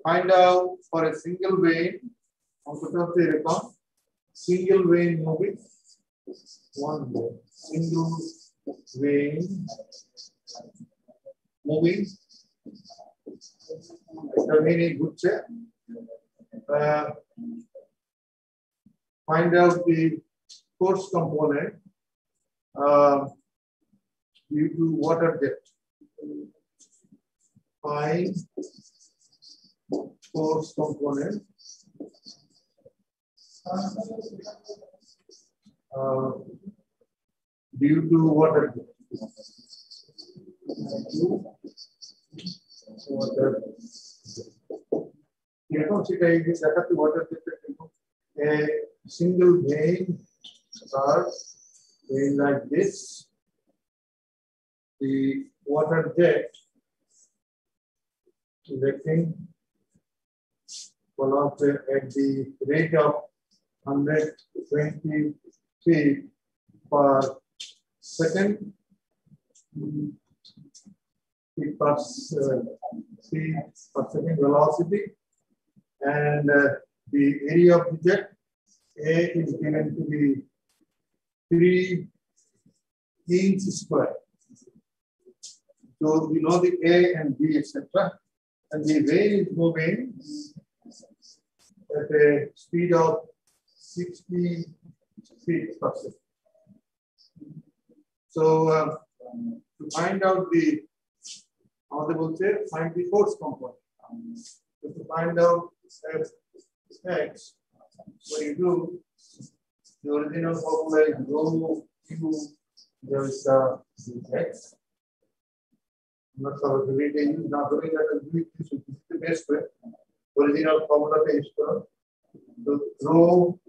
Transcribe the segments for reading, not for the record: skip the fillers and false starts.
Find out for a single vein, single vein moving, one vein, single vein moving. Find out the force component due to water depth. Find force component due to water depth. A single vein are vein like this. The water jet collecting at the rate of 120 feet per second. Feet per second velocity, and the area of the jet A is given to be 3 inches square. So we know the A and B, etc. And the vein is moving at a speed of 60 feet per second. So to find out the find the force component. So to find out X, what you do, the original formula is rho Q delta X. I'm not sure if we can use now doing that, this is the best way. Original formula is the rho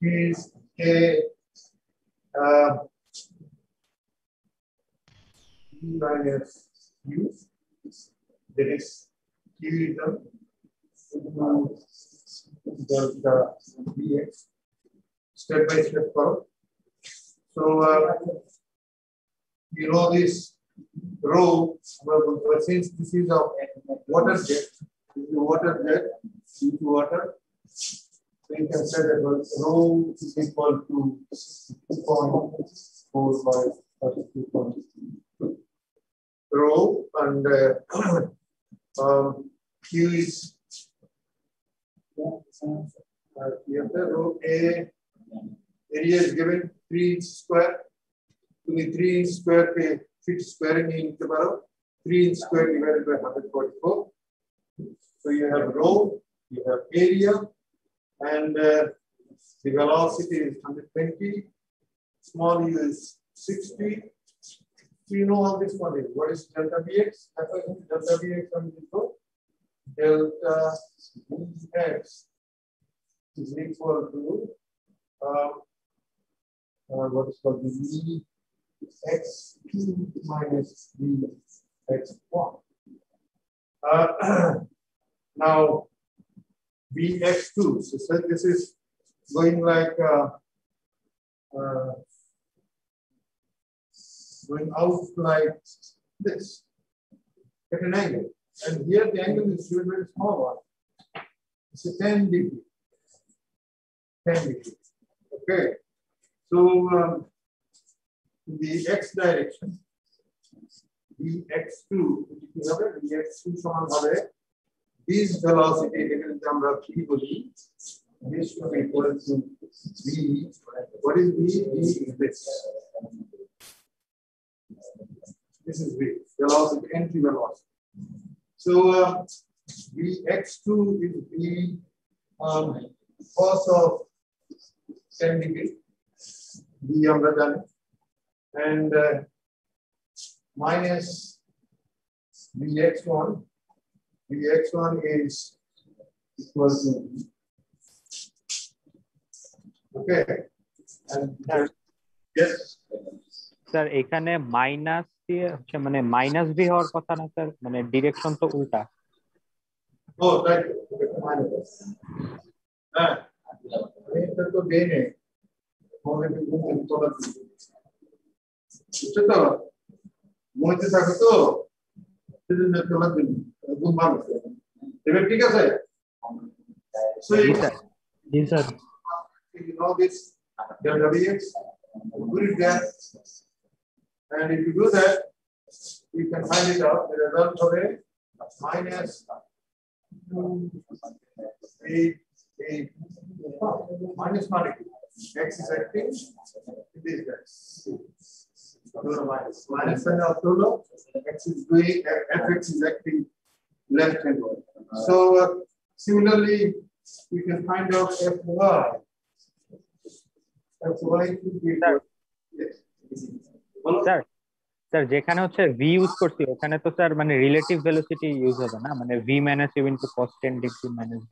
is A minus U. There is Q delta dx. Step by step curve. So you know this rho, since this is a water jet, this is a water jet due to water. So you can say that rho is equal to 2.4 by 32.2. Rho and Q is rho A area is given 3 inches square. To be 3 inches square feet square in 3 inches square divided by 144. So you have rho, you have area, and the velocity is 120. Small u is 60. So you know how this one is. What is delta dx? Delta dx on this row. Delta dx is equal to what is called the x2 minus the x1. Now bx2. So this is going like going out like this at an angle, and here the angle is very small one. It's a 10 degree. 10 degree. Okay. So in the x direction, dx2, dx2 সমান হবে this velocity এখানে যে আমরা v বলি, this should be equal to v. What is v? V is this. This is v, velocity, entry velocity. So vx2 is v cos of 10 degree. V আমরা জানি, and minus vx1. Vx1 is equal to okay. And yes. Sir এখানে minus দিয়ে হচ্ছে মানে minus V হওয়ার কথা না sir, মানে ডিরেকশন তো উল্টা। ও তাই মাইনাস, হ্যাঁ এটা তো বেনে মনে বুঝতে তোলা বুঝছো তো মনে থাকে তো সেজন্য তোলা দিন গুণ ভাগ আছে এবার ঠিক আছে so জি স্যার জি sir you know this delta Vx put it there and if you do that you can find it out the result of a minus 2 8 minus x is acting this guys minus sign of x is doing fx is acting left hand way. So similarly we can find out fy should be yes sir sir যেখানে হচ্ছে v use করছি ওখানে তো sir মানে relative velocity use হবে না মানে v - u * cos 10 degree - v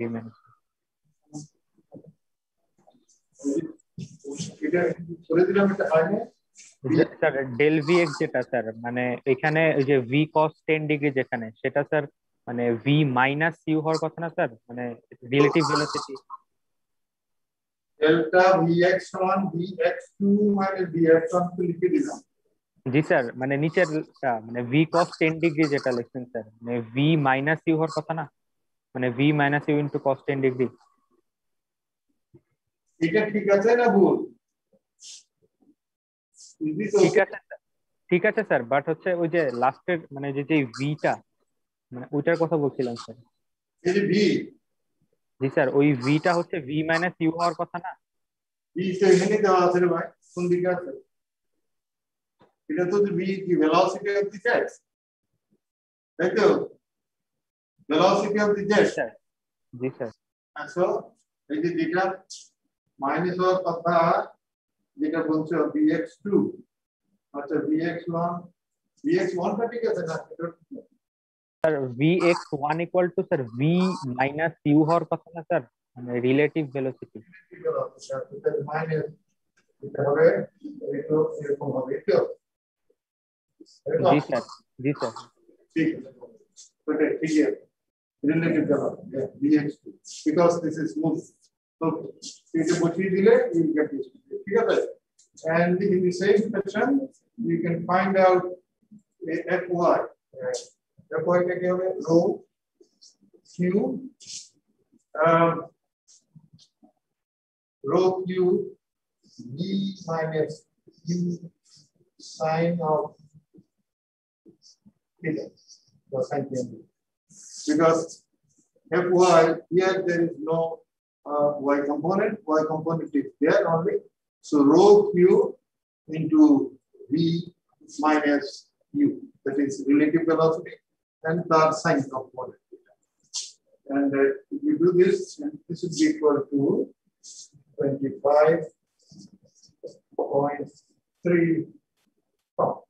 এটা করে দিলাম এটা আগে স্যার ডেল vx যেটা স্যার মানে এখানে ওই যে v cos 10 ডিগ্রি যেখানে সেটা স্যার মানে v - u হওয়ার কথা না স্যার মানে relative velocity delta vx1 vx2 minus vx1 তো লিখে দিলাম জি স্যার মানে নিচের মানে v cos 10 ডিগ্রি যেটা লিখছেন স্যার মানে v - u হওয়ার কথা না মানে v - u * cos 10 ডিগ্রি এটা ঠিক আছে না ভুল ঠিক আছে স্যার বাট হচ্ছে ওই যে লাস্টের মানে যে ভিটা মানে ওইটার কথা বলছিলাম স্যার এই যে ভি জি স্যার ওই ভিটা হচ্ছে v - u হওয়ার কথা না ভি তো এখানে দেওয়া আছে রে ভাই কোন দিকে আছে এটা তো ভি কি ভেলোসিটি অফ দি জেট তাই তো velocity of the chat G sir so এই যে যেটা মাইনাস হওয়ার কথা যেটা বলছো vx2 আচ্ছা vx1 টা ঠিক আছে না sir vx1 = sir v - u হওয়ার কথা না স্যার মানে রিলেটিভ ভেলোসিটি মাইনাস এটা হবে এটা এরকম হবে তো জি স্যার জি স্যার ঠিক আছে ওকে ঠিক আছে relative velocity vx2 because this is moving so এটা বসিয়ে দিলে you get this ঠিক আছে and in the same fashion you can find out fy fy কে কি হবে rho q rho q v minus u sin of theta the sin theta because fy here there is no y component is there only so rho q into v minus u that is relative velocity and the sign component and if you do this this is equal to 25.3 pounds.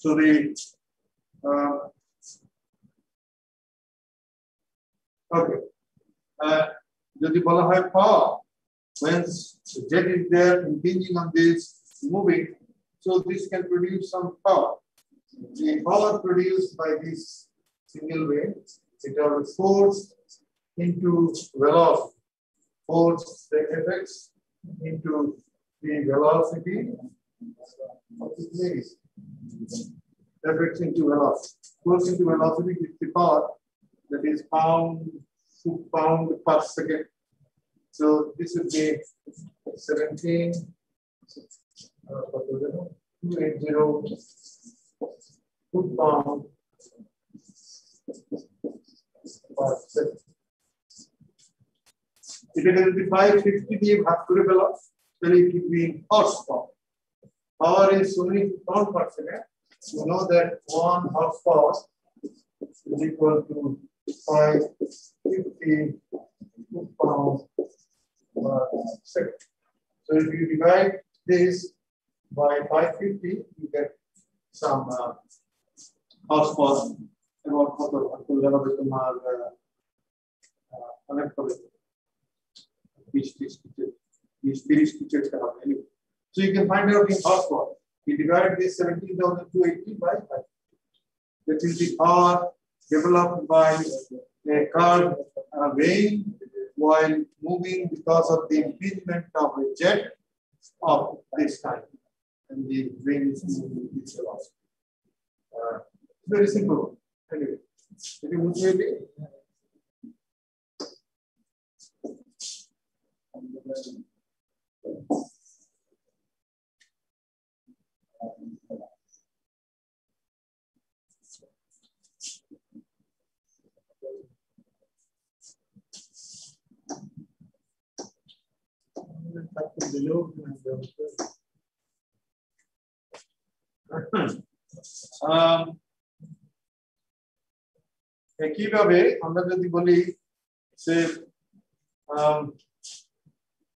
So the okay যদি বলা হয় power when jet is there impinging on this moving so this can produce some power the power produced by this single wave it has force into velocity force the effects into the velocity of the wave effects into velocity force into velocity is the power that is pound per second. So this would be 17 280 foot-pound per second. If it is 550 দিয়ে ভাগ করে ফেলো তাহলে it will be horsepower. Power is so many pound per second. You know that 1 horsepower is equal to 550 pounds per second. So if you divide this by 550, you get some horsepower. About কত কত হবে তোমার অনেক হবে 20-30 কিছু একটা হবে anyway. So you can find out in horsepower. You divide this 17,280 by 5. That is the power developed by a car weighing while moving because of the impingement of a jet of this kind. And the wing is moving with this velocity. very simple. Anyway, if you move maybe. কিভাবে আমরা যদি বলি যে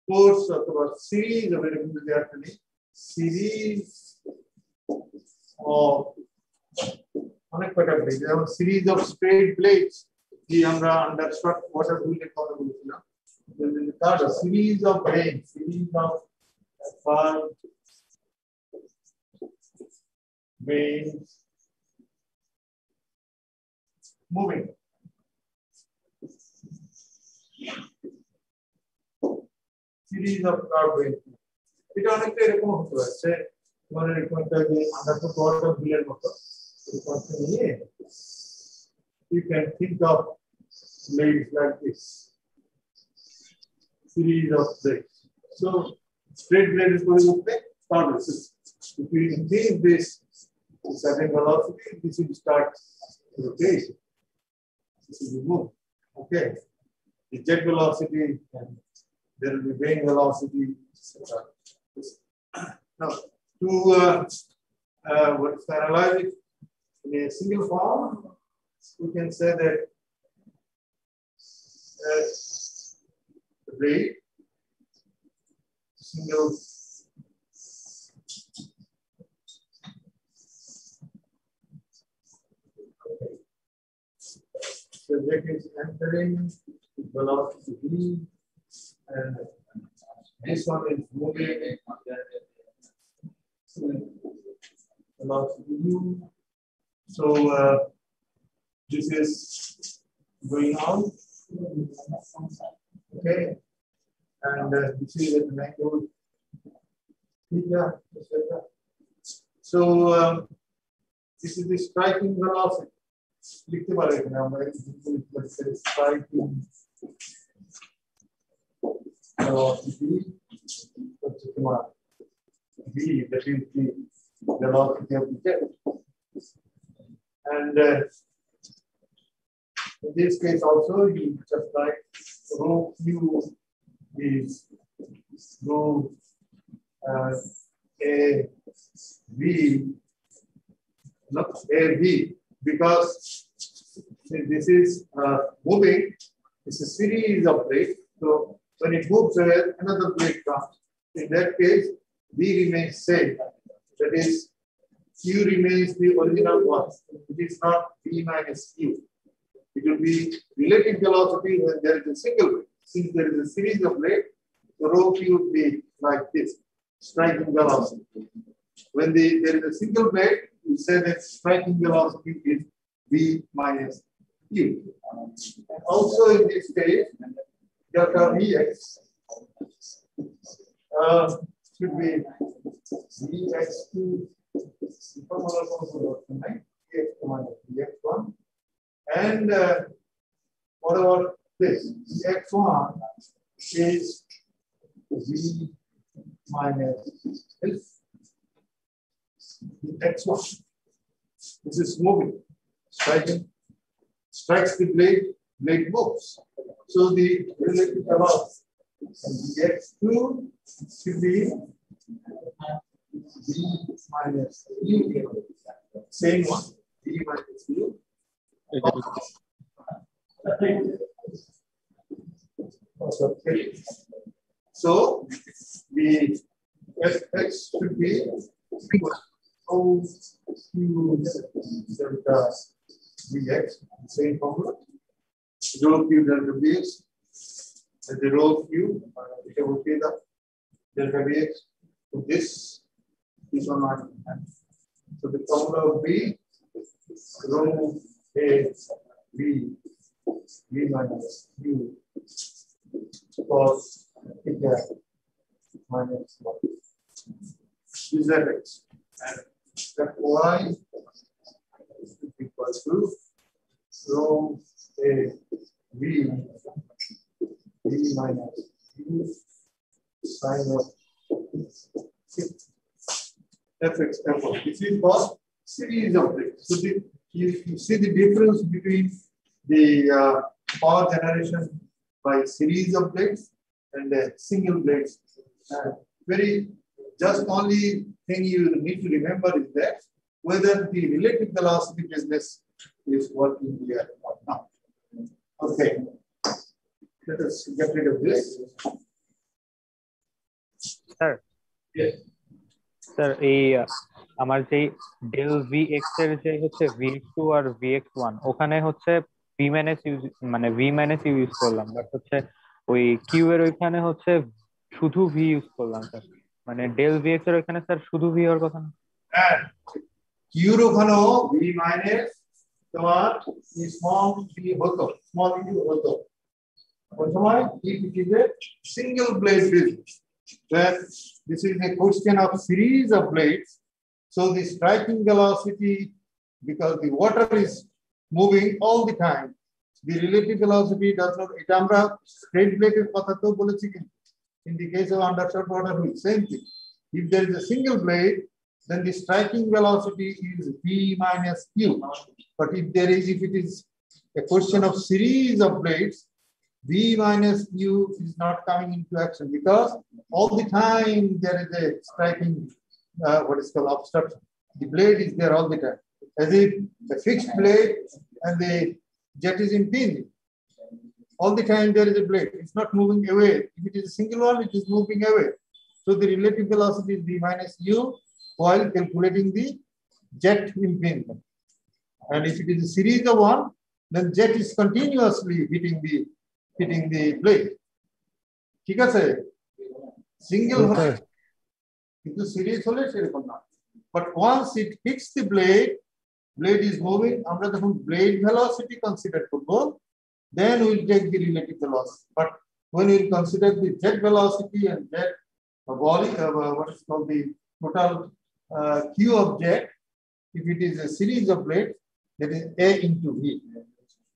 course অথবা series of এরকম যদি আপনি series of অনেক কয়টা ব্লেড যেমন সিরিজ অফ স্ট্রেট ব্লেডস যে আমরা আন্ডারস্ট্যান্ড ওয়াটার হুইলের কথা বলেছিলাম তার series of blade series of veins moving series of curved veins এটা অনেকটা এরকম হতে পারে মানে এরকম একটা যে আন্ডারফুট ওয়াটার হুইলের মতো এরকম নিয়ে you can think of blades like this series of blades so straight blade is going to be curved if you increase this certain velocity, this will start rotation. This will move. Okay. The jet velocity and there will be vane velocity, etc. Now, to analyze it in a single form, we can say that the blade, single. The jet is entering velocity v, and this one is moving velocity u. So this is going out, okay, and this is at an angle theta, etc. So this is the striking velocity. लिखते बारे में हमारे striking velocity v that is the velocity of the jet and in this case also you just write rho q is rho a v not a v because this is moving, it's a series of blades. So when it moves away, another blade comes. In that case, V remains same. That is, Q remains the original one. It is not V minus Q. It will be relative velocity when there is a single blade. Since there is a series of blades, the rho Q will be like this, striking velocity. When there is a single blade, we say that striking velocity is V minus Q. And also in this case, delta Vx should be Vx2 Vx1 and what about this? Vx1 is V minus X1. This is moving, striking, strikes the blade, blade moves. So the relative velocity Vx2 should be V minus U. Same one, V minus U. So the Fx should be O Q delta Vx, same formula. Rho Q delta Vx, and the rho Q, it will be the delta Vx to this one. So the formula will be rho A V minus U cos theta minus 1. This is Fx. And that y equal to rho a v minus u sine of fx f1. This is called series of blades. So you see the difference between the power generation by series of blades and single blades. Just only thing you need to remember is that whether the relative velocity business is working here or not. Okay, let us get rid of this. Sir. Yes. Sir, আমার যে del V x এর যে হচ্ছে vx2 আর vx1 ওখানে হচ্ছে v minus you মানে v minus you use করলাম, but হচ্ছে ওই কিউ এর ওইখানে হচ্ছে শুধু ভি ইউজ করলাম স্যার। মানে ডেল ভিএক্স এর ওইখানে স্যার শুধু ভি হওয়ার কথা না? হ্যাঁ, কিউর ওখানেও v মাইনাস তোমার স্মল ভি হতো, স্মল ভি হতো। কোন সময় if it is a single blade business, then this is a question of series of blades. So the striking velocity, because the water is moving all the time, the relative velocity does not. এটা আমরা straight blade এর কথা তো বলেছি, কিন্তু in the case of undershot water fluid, same thing. If there is a single blade, then the striking velocity is v minus q. But if it is a question of series of blades, v minus u is not coming into action, because all the time there is a striking, what is called obstruction. The blade is there all the time, as if a fixed blade and the jet is impinging. All the time there is a blade, it's not moving away. If it is a single one, it is moving away. So the relative velocity is v minus u while calculating the jet impingement. And if it is a series of one, then jet is continuously hitting the blade. ঠিক আছে? Single হলে কিন্তু series হলে সেরকম না। But once it hits the blade is moving, আমরা যখন blade velocity consider করব, then we will take the relative velocity. But when we consider the jet velocity and jet volume, what is called the total q of jet, if it is a series of blades, that is a into v.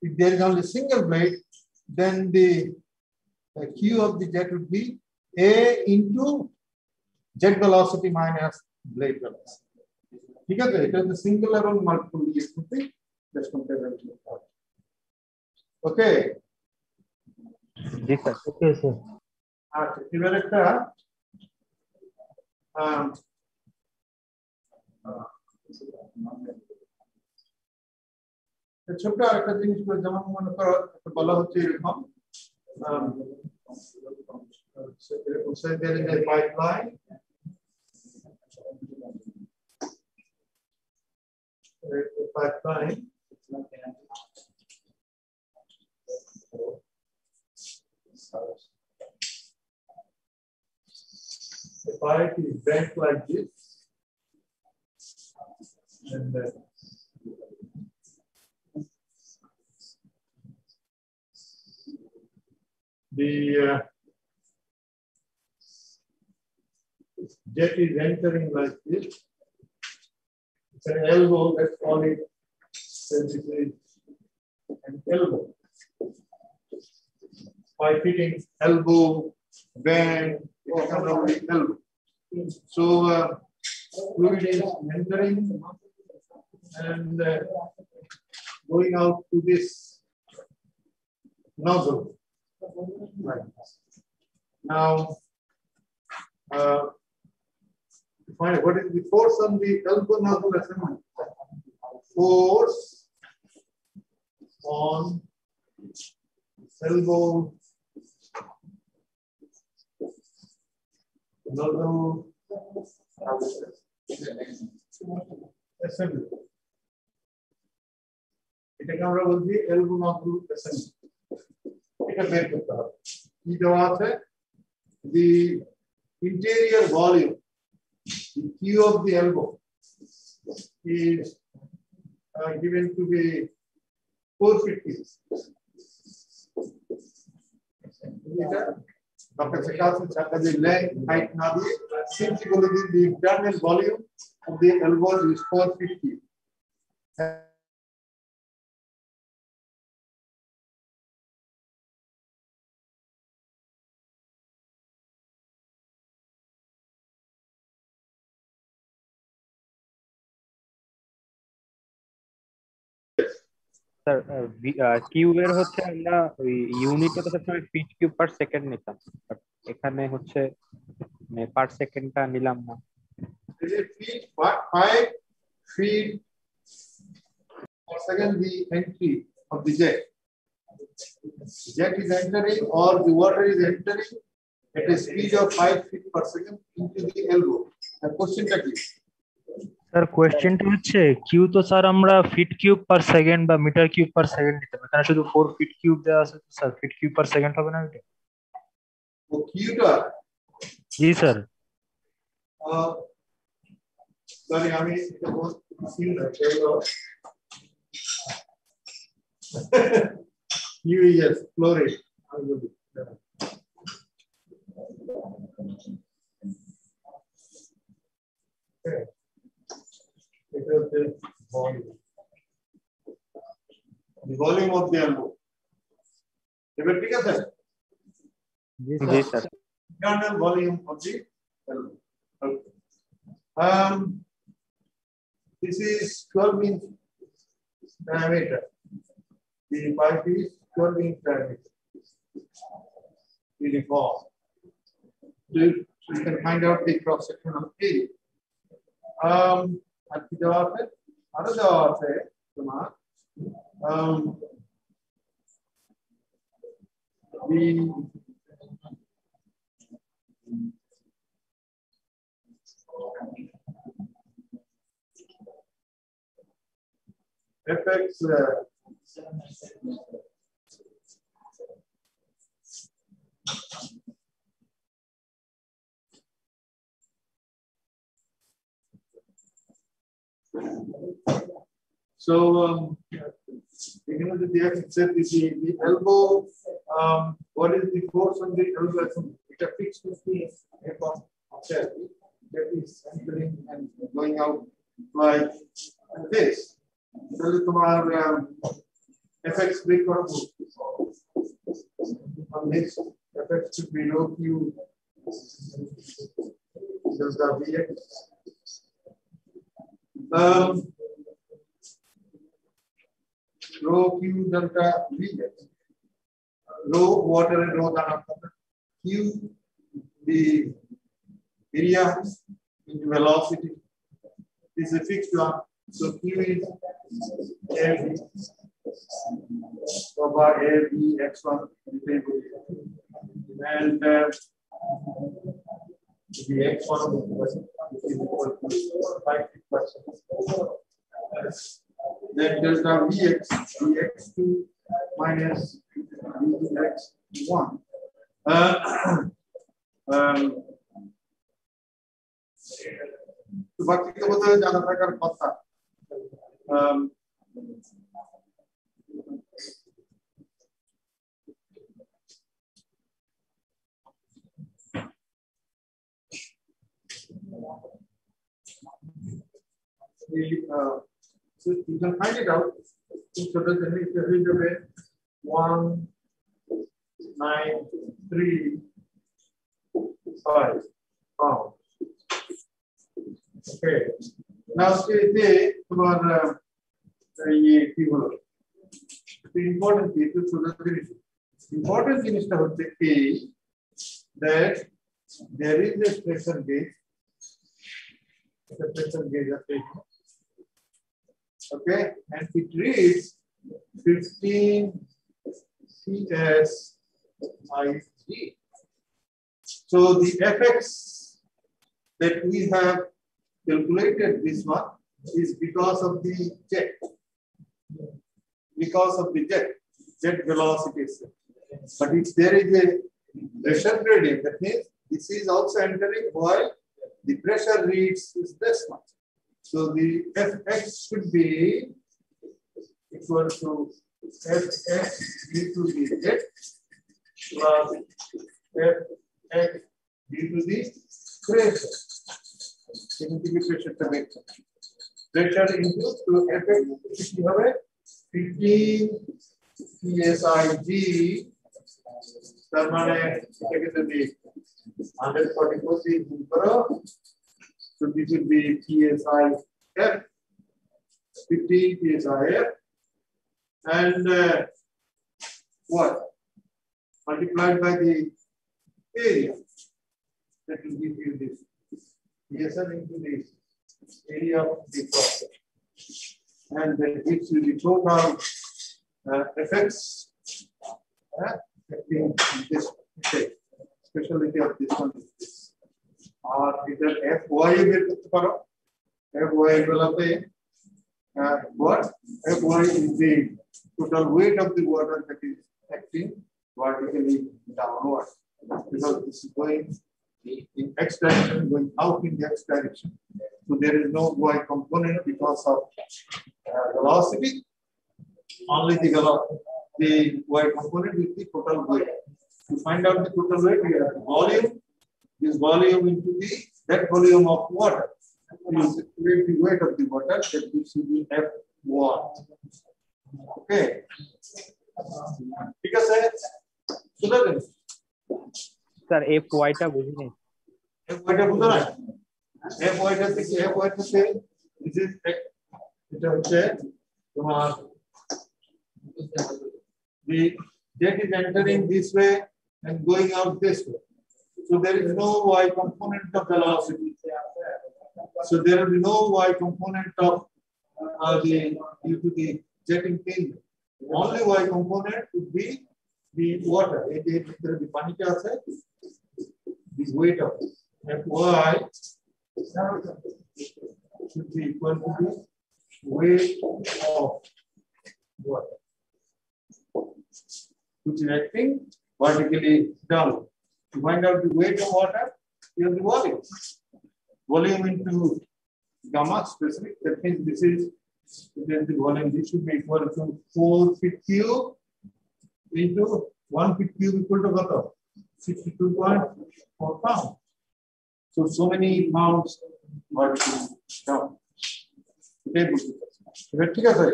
If there is only single blade, then the q of the jet would be a into jet velocity minus blade velocity. ঠিক আছে? এটা হচ্ছে single এবং multiple use করতে just compare করতে। ওকে? জি sir. Okay sir. আচ্ছা, এবার একটা ছোট্ট একটা জিনিস যেমন মনে করো বলা হচ্ছে এরকম there is a pipeline, the pipe is bent like this, and the jet is entering like this. It's an elbow, let's call it, this is an elbow. By fitting elbow, bend, it becomes only elbow. So fluid is entering and going out to this nozzle. Right. Now, find what is the force on the elbow nozzle assembly? Force on elbow nozzle assembly. এটাকে আমরা বলছি elbow nozzle assembly. এটা বের করতে হবে। কি দেওয়া আছে? The interior volume, the Q of the elbow, is given to be 450. The length, height, simply the internal volume of the elbow is 450. Sir কিউবের হচ্ছে আমরা ওই ইউনিটে তো সবসময় ফিট কিউব পার সেকেন্ড নিতাম, But এখানে হচ্ছে পার সেকেন্ডটা নিলাম না। Is it feet? 5 feet per second the entry of the jet. Jet is entering or the water is entering at a speed of 5 feet per second into the elbow. The question is, sir কোয়েশ্চেনটা হচ্ছে Q তো sir আমরা fit cube per second বা metre cube per second নিতে হবে, এখানে শুধু 4 fit cube দেওয়া আছে, তো sir fit cube per second হবে না এটা? Q-টা জি স্যার। sorry, আমি এটা বলছি না yes, flow rate. আমি বলি এটা হচ্ছে volume of the elbow. এবার ঠিক আছে? জি sir. Internal volume of the elbow. Okay. This is 12 inch diameter. The pipe is 12 inch diameter. Uniform. So you can find out the cross sectional area. at the offer, another offer, the FX so you know the said the elbow what is the force on the elbow? It a fixed that is entering and going out like this. So tomar FX break or on this FX should be low Q delta Vx. Rho Q delta Vx. Rho water and rho Q the area into velocity. This is a fixed one. So Q is LV over LV x1 and the x1 is equal to 5%. Then delta Vx, Vx2 minus Vx1. तो बाकी तो बताया ज्यादा प्रकार पता so you can find it out. So the is 193.5 pounds. Okay. Now say tomorrow ये की बोलो the important piece is important thing is that there is a pressure gauge. The pressure gauge okay, and it reads 15 CSIG. So the FX that we have calculated this one is because of the jet. Because of the jet velocities. But if there is a pressure gradient, that means this is also entering while the pressure reads is this much. So the Fx should be equal to Fx due to the jet plus Fx due to the pressure. Pressure into to Fx 15 PSIG. তার মানে এটাকে যদি 144 দিয়ে গুণ করো so this will be PSIF 15 PSIF and what? Multiplied by the area. That will give you this. PSR into this area of the process. And that gives you the total effects affecting this effect. Specialty of this one is this. Or either FY will FY will be what? FY is the total weight of the water that is acting vertically downward. Because this is going in X direction, going out in the X direction. So there is no Y component because of velocity. Only the Y component is the total weight. To find out the total weight, we have the volume. This volume into that volume of water. You calculate the weight of the water. That gives you the F1. Okay. Because sir, FY টা বুঝিনি। FY টা বুঝো না? FY টা থেকে FY থেকে this is এটা হচ্ছে তোমার the jet is entering this way and going out this way. So there is no Y component of velocity. So there will be no Y component of due to the jetting thing. Only Y component would be the water. There will be pani ka ase. The weight of Fy should be equal to the weight of water, which is acting vertically down. To find out the weight of water, you have the volume. Volume into gamma specific. That means this is the volume. This should be equal to 4 feet cube into 1 feet cube equal to what? 62.4 pounds. So many pounds vertically down. Okay, ठीक है sir?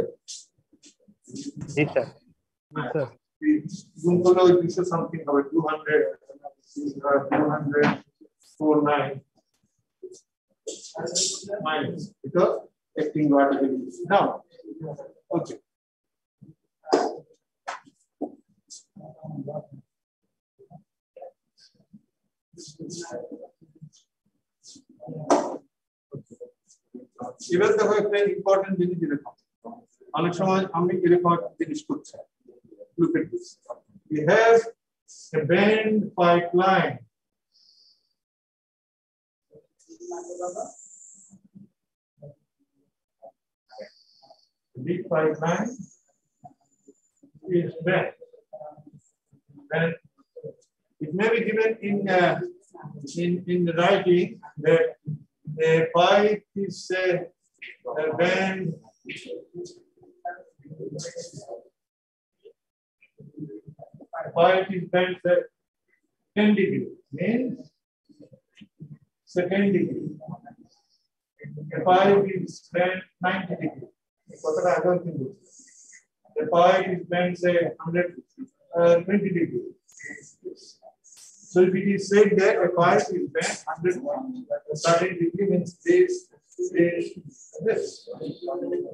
जी sir. This is something about 249 minus because acting vertically down. Okay. Even the very important জিনিস দেখো অনেক সময় আমি এরকম জিনিস করছি look at this we have a bend pipeline big pipeline is bent and it may be given in the writing that a pipe is a bend pipe is bent 10 degree means second degree. A pipe is bent 90 degree. The pipe is bent say 120 degree. So if it is said that a pipe is bent 130 degree means this.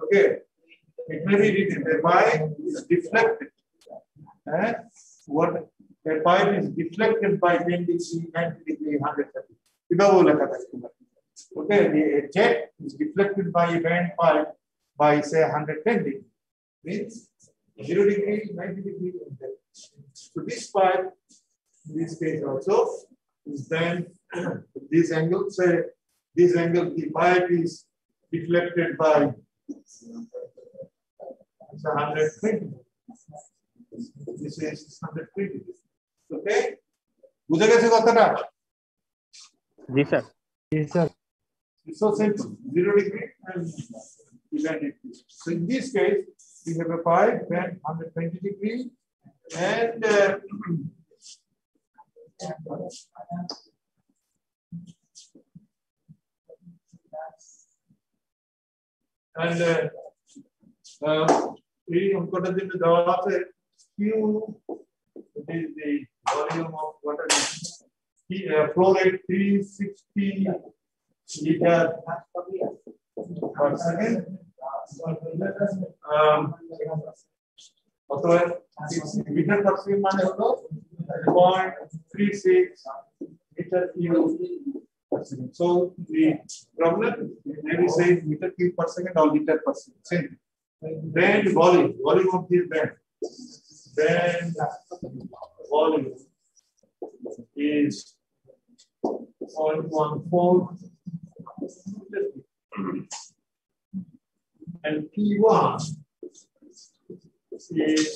Okay. It may be written the pipe is deflected. And what a pipe is deflected by 10 degree, 90 degree, 130. Okay, the jet is deflected by a bent pipe by say 110 degree. Means 0 degree, 90 degree. So this pipe, in this case also, is bent this angle. Say this angle, the pipe is deflected by 120. This is 120. Okay? বুঝে গেছে কথাটা? জি sir. জি sir. It's so simple. 0 degree and we bend it. So in this case, we have a pipe bent 120 degree and এই অঙ্কটা যেটা দেওয়া আছে Q it is the volume of water flow rate 360 liter per second অতএব metre per second মানে হলো 0.36 meter cube per second. So the problem maybe says meter cube per second or liter per second. Same. Then volume of this band. Then volume is 0.14 and P1 is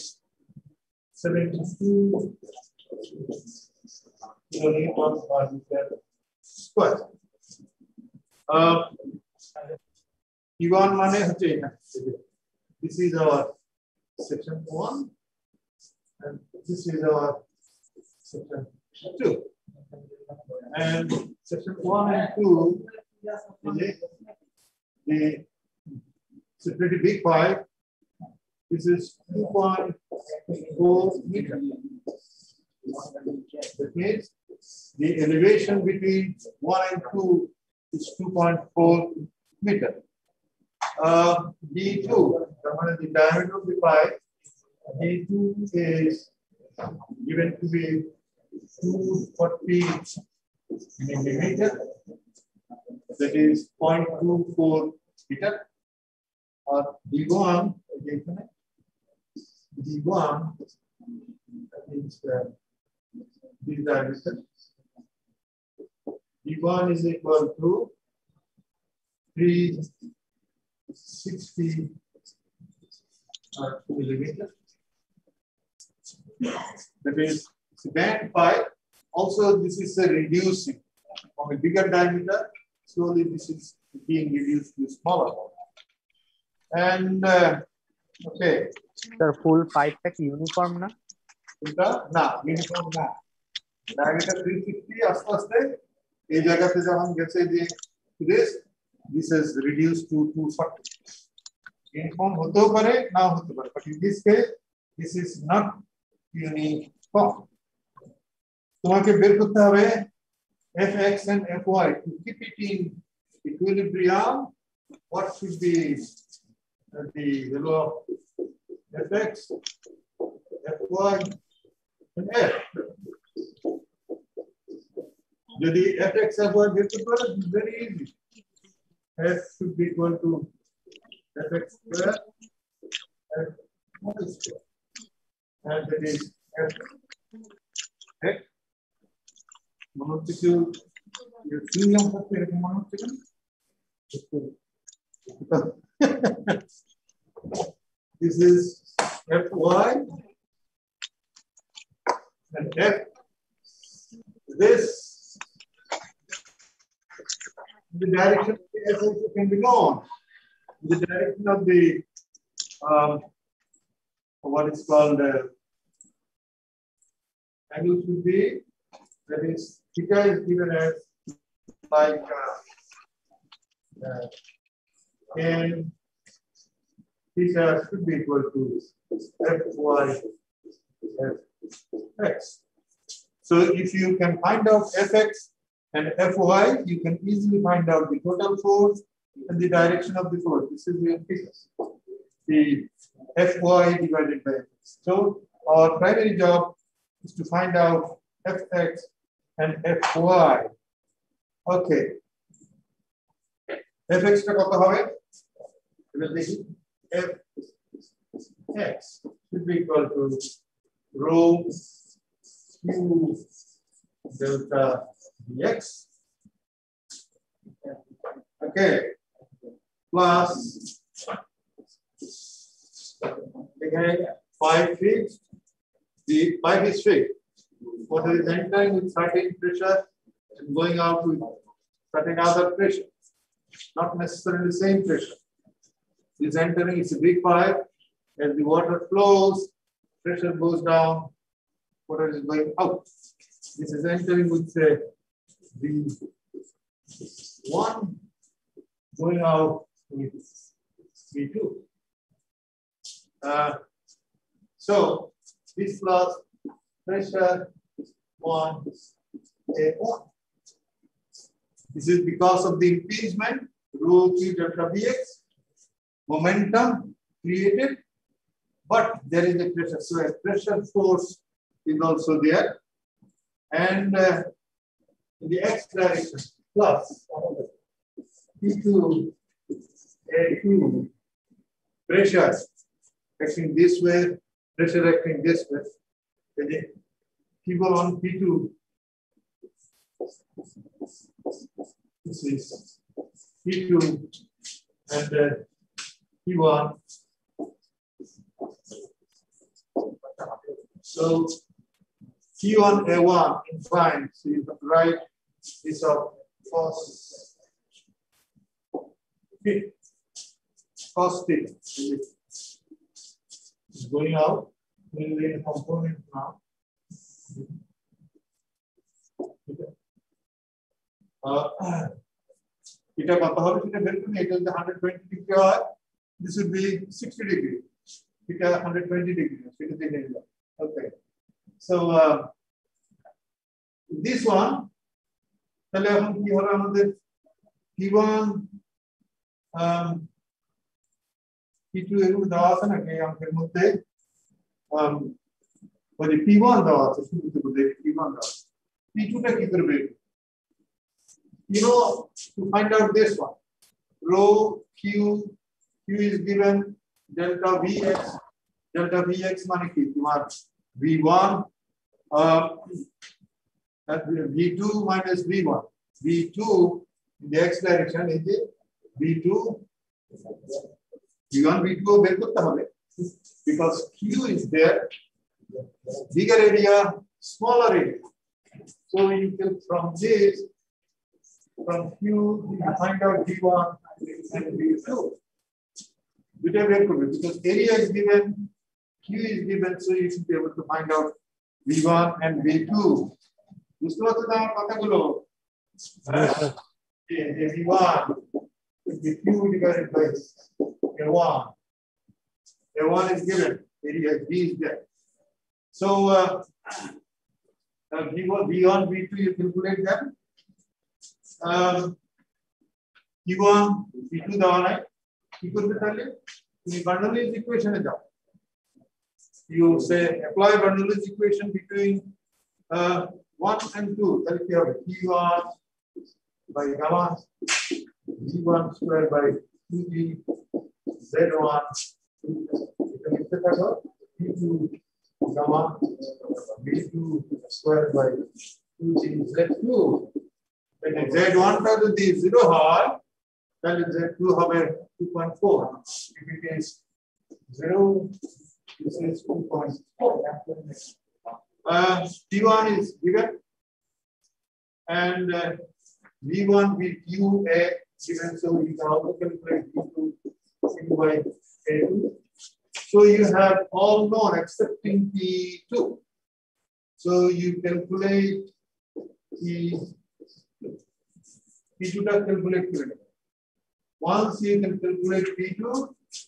72 kilonewtons per meter square. P1 মানে হচ্ছে এটা। This is our section 1 and this is our section 2. And section 1 and 2 it's a pretty big pipe. This is 2.4 meters. That means the elevation between 1 and 2 is 2.4 meters. D2, the diameter of the pipe, D2 is given to be 240 millimeter. That is 0.24 meter. D1 is this diameter. D1 is equal to 360 millimeter. That is band pipe. Also, this is a reducing from a bigger diameter. Slowly, this is being reduced to smaller. And okay. Sir, full pipe tech uniform na? Uniform na. Diameter 350 আস্তে আস্তে এই জায়গাতে যখন গেছে যে this is reduced to 240. Uniform হতেও পারে নাও হতে পারে, but in this case this is not uniform. তোমাকে বের করতে হবে fx and fy to keep it in equilibrium. What should be the value of fx, fy, and f? যদি fx fy বের করতে পারো, it's very easy. F should be equal to fx square and y square, and that is f. X. Monocycle. Your finger has to be monocycle. This is fy and f. This the direction of the f also can be known. The direction of the what is called angle should be, that is theta is given as like and theta should be equal to fy fx. So if you can find out fx and fy, you can easily find out the total force and the direction of the force. This is the emphasis. The fy divided by fx. So our primary job is to find out fx and fy. Okay. fx টা কত হবে? এবার দেখি fx should be equal to rho q delta dx. Okay. Plus again 5 feet. The pipe is fixed. Water is entering with certain pressure and going out with certain other pressure. Not necessarily the same pressure. This entering is a big pipe. As the water flows, pressure goes down, water is going out. This is entering with say V1, going out with V2. So this plus pressure is 1A1. This is because of the impingement, rho Q delta Bx, momentum created but there is a pressure. So a pressure force is also there. And in the x direction, plus P2, A2, pressure acting this way, pressure acting this way. P1, P2, this is P2 and P1. So P1, A1 inclined, so you can write this of cos theta. Cos theta is going out in the component now. Theta kata hobe theta বের করলে এটা যদি 120 degree হয়, this would be 60 degree. Theta 120 degree, সেটা দেখে নিলাম. Okay. So this one, তাহলে এখন কি হলো আমাদের P1 P2 এগুলো দেওয়া আছে নাকি অঙ্কের মধ্যে ওই P1 দেওয়া আছে শুরুতে বলে P1 দেওয়া আছে P2 টা কি করবে you know to find out this one rho q is given delta vx মানে কি তোমার v1 v2 minus v1 v2 in the x direction is v2 v1 v2 বের করতে হবে because q is there bigger area smaller area so you can from this from q you find out v1 and v2 because area is given q is given so you should be able to find out v1 and v2 বুঝতে পারছো তো আমার কথাগুলো v1 is q divided by a1 is given area b is there so v1 v2 you calculate them v1 v2 দেওয়া নাই কি করবে তাহলে তুমি Bernoulli's equation এ যাও you say apply Bernoulli's equation between 1 and 2 তাহলে কি হবে p1 by gamma v1 square by 2g z1 এটা লিখতে থাকো p2 gamma v2 square by 2g z2 when z1 টা যদি 0 হয় তাহলে z2 হবে 2.4 if it is 0 this is 2.4 T1 is given and V1 with UA given so you can also calculate V2 by A2 so you have all known excepting P2 so you calculate the P2 does calculate it. Once you can calculate P2,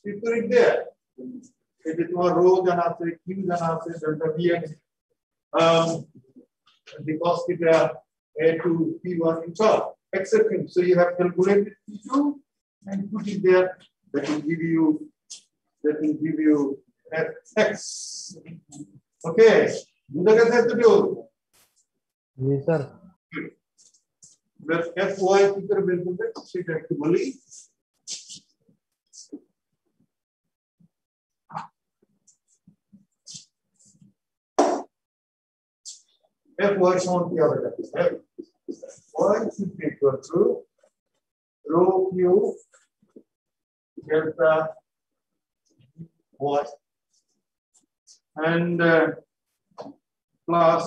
you put it there. If it was rho, then after Q, then after delta Vx, the cos theta A2 P1 in top, excepting. So you have calculated P2 and put it there. That will give you Fx. Okay. Do you guys have to do? Yes, sir. Fy की तरह बिल्कुल सीधा की बोली Fy समान क्या होगा Fy should be equal to rho q delta y and plus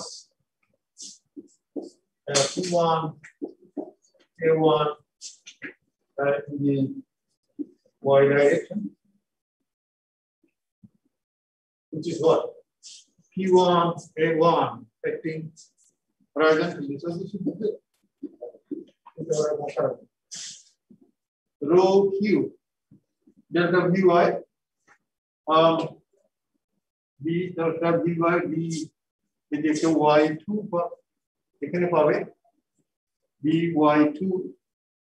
p1 A1 in the y direction, which is what? P1 A1 acting horizontally. So this should be good. Rho Q delta Vy B delta Vy B is y2 पर এখানে পাবে by2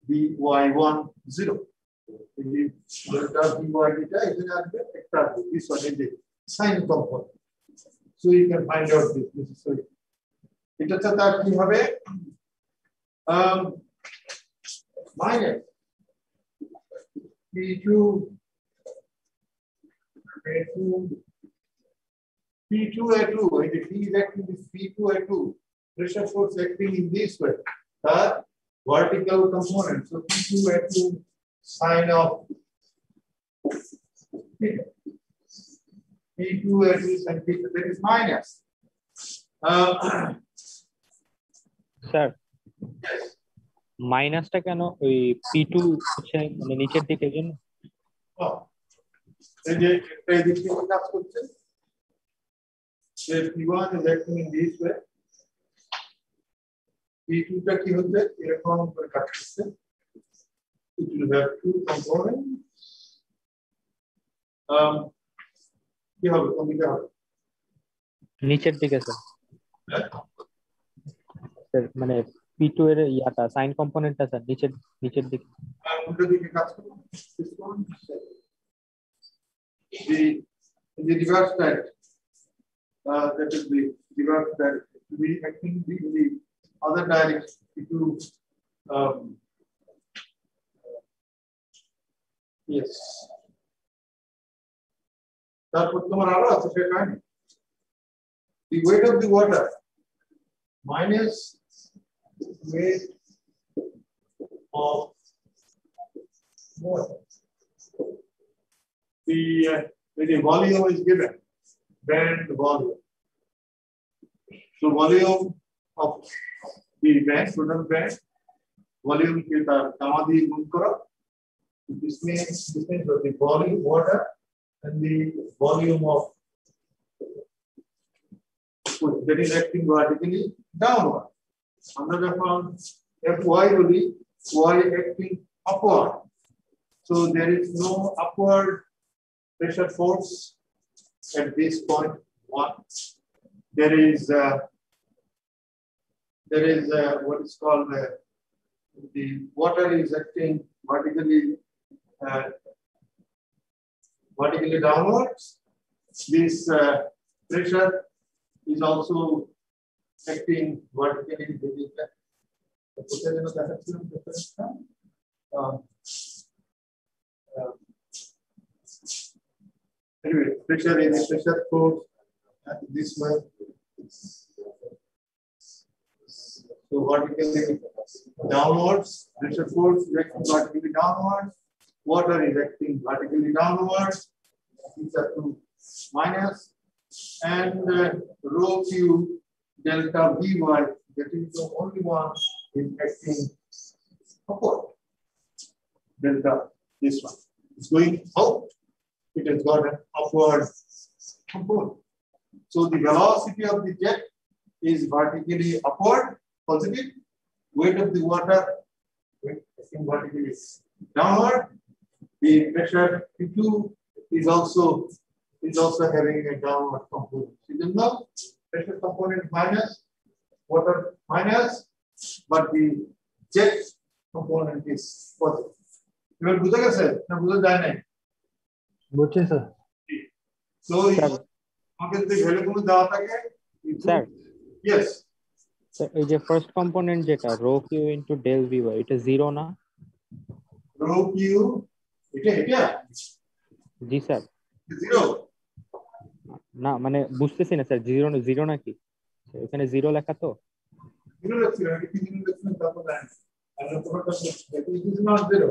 by1 0 delta by beta এখানে আসবে একটা this one is sign component. So you can find out this. This is so. It is that you have minus P2 A2 P2A2. It is acting this P2A2 pressure force acting in this way. The vertical component. So P2A2 sign of P2A2 and P2 that is minus. Sir মাইনাসটা কেন ওই P2 হচ্ছে মানে নিচের দিকের জন্য? এই যে এই দিক থেকে কাজ করছে যে P1 is acting in this way, P2 টা কি হচ্ছে এরকম করে কাজ করছে। It will have two components. কি হবে কোন দিকে হবে? নিচের দিকে স্যার। স্যার মানে P2 এর ইয়াটা সাইন কম্পোনেন্টটা স্যার নিচের দিকে। উল্টো দিকে কাজ করবে। The reverse direct. That is the reverse direct. We acting the other direction to yes. তারপর তোমার আরো আছে সেটা the weight of the water minus weight of water. The volume is given, band volume. So volume of the band, total band, volume के तामादी गुण करो. This means the volume water and the volume of that is acting vertically downward. Another one Fy only y acting upward. So there is no upward pressure force at this point. One, there is what is called the water is acting vertically downwards. This pressure is also acting vertically. Anyway, pressure is a pressure force at this way. So vertically downwards, pressure force is acting vertically downwards. Water is acting vertically downwards. These are two minus. And rho Q delta Vy, that is the only one is acting upward. Delta, this one. It's going out. It has got an upward component. So the velocity of the jet is vertically upward, positive. Weight of the water acting vertically downward. The pressure P2 is also having a downward component. You know, pressure component minus, water minus, but the jet component is positive. You will বুঝা গেছে না বুঝা যায় না? বুঝছি sir. So আমাদের যে ভ্যালুগুলো দেওয়া থাকে স্যার yes স্যার এই যে ফার্স্ট কম্পোনেন্ট যেটা rho Q into del V Y এটা জিরো না? rho Q এটা জি স্যার। জিরো না মানে বুঝতেছি না স্যার জিরো নাকি এখানে জিরো লেখা তো জিরো লাগছে এটা কি জিরো লাগছে তারপর দেন আর পুরোটা এটা ইজ নট জিরো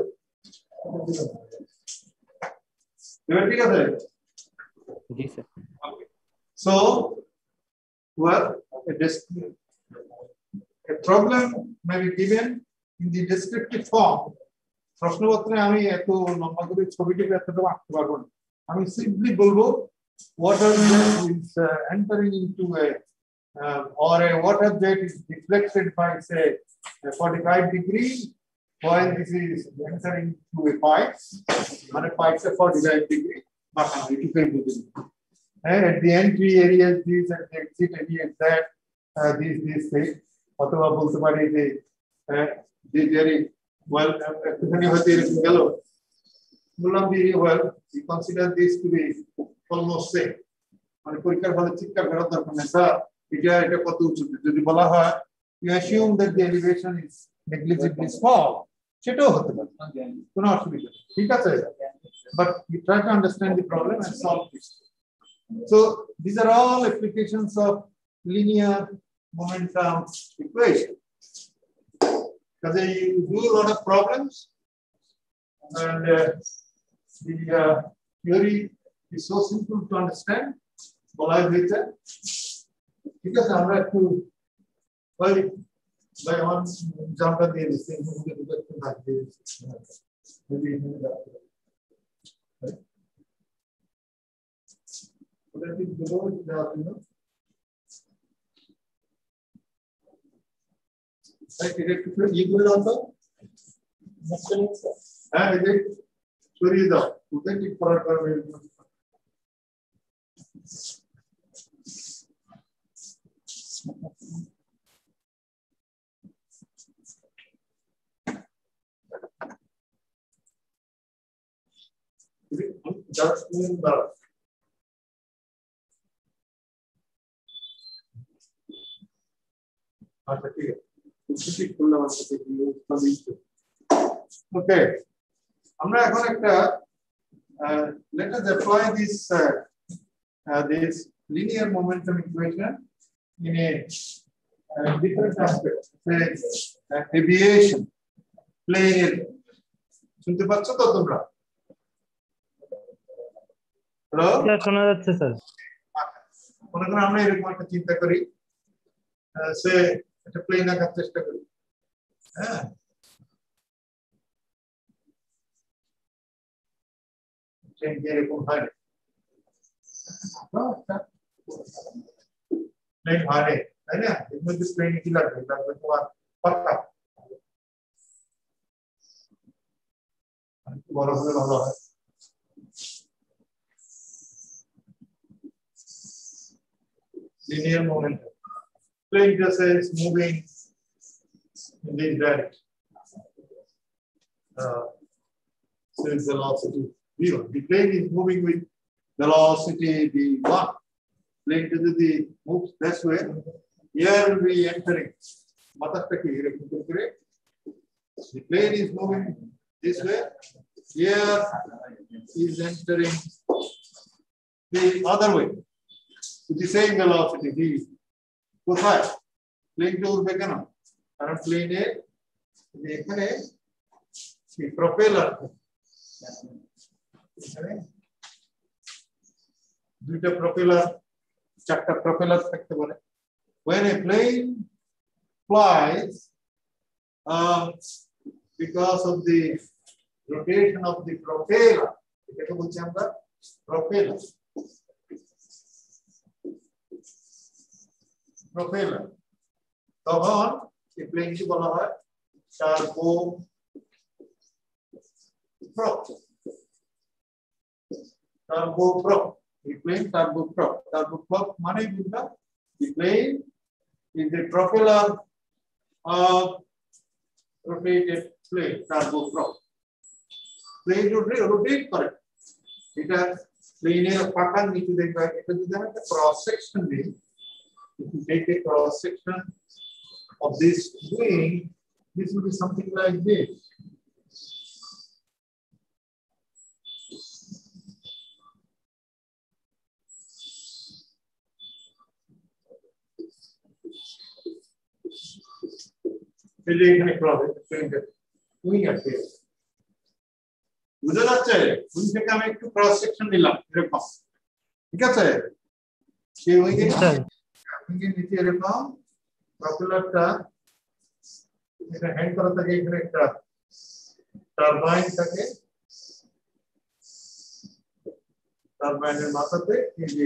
ঠিক আছে জি sir. So well a problem may be given in the descriptive form. প্রশ্নপত্রে আমি এত লম্বা করে ছবিটি এতটা আঁকতে পারবো না। আমি সিম্পলি বলবো water jet is entering into or a water jet is deflected by say 45 degrees while this is entering to a pipe and a pipe is 45 degrees. And at the entry areas this and the exit areas that this thing অথবা বলতে পারি যে very well একটুখানি হয়তো এরকম গেল বললাম well we consider this to be almost same মানে পরীক্ষার হলে চিৎকার করার দরকার নেই স্যার এটা কত উঁচুতে যদি বলা হয় you assume that the elevation is negligibly small সেটাও হতে পারে কোনো অসুবিধা নেই ঠিক আছে but you try to understand the problem and solve it. So these are all applications of linear momentum equation because you do a lot of problems and the theory is so simple to understand বলা হয়েছে ঠিক আছে আমরা একটু by one jump at the thing maybe just in the okay আমরা এখন একটা let us apply this this linear momentum equation in a different aspect say aviation plane শুনতে পাচ্ছ তো তোমরা হ্যালো শোনা যাচ্ছে স্যার মনে করো আমরা এরকম একটা চিন্তা করি সে একটা প্লেন আঁকার চেষ্টা করি হ্যাঁ এরকম হয় প্লেন হয় তাই না এর মধ্যে প্লেন কি লাগবে লাগবে তোমার পাক্কা বড় হলে ভালো হয় linear momentum. Plane just is moving in this direction. So its velocity v1. The plane is moving with velocity v1. Plane to the moves this way. Here we entering. The plane is moving this way. Here is entering the other way. With the same velocity v. কোথায় প্লেনটা উঠবে কেন কারণ প্লেনে এখানে এই propeller এখানে দুইটা প্রপেলার চারটা প্রপেলার থাকতে পারে when a plane flies because of the rotation of the propeller এটাকে বলছি আমরা propeller propeller তখন এই প্লেনটি বলা হয় টার্বোপ্রপ এই প্লেন টার্বোপ্রপ মানে বুঝলা the plane is the propeller of rotated plane turboprop plane rotate করে এটা প্লেনের পাকার নিচে দেখবা এটা যদি আমরা ক্রস সেকশন দিই if you take a cross section of this wing, this will be something like this. wing আছে বুঝা যাচ্ছে wing থেকে আমি একটু ক্রস সেকশন নিলাম এরকম ঠিক আছে সেই wing এর নিচে এরকম প্রপেলারটা এটা হ্যান্ড করা থাকে এখানে একটা টারবাইন থাকে টারবাইনের মাথাতে এই যে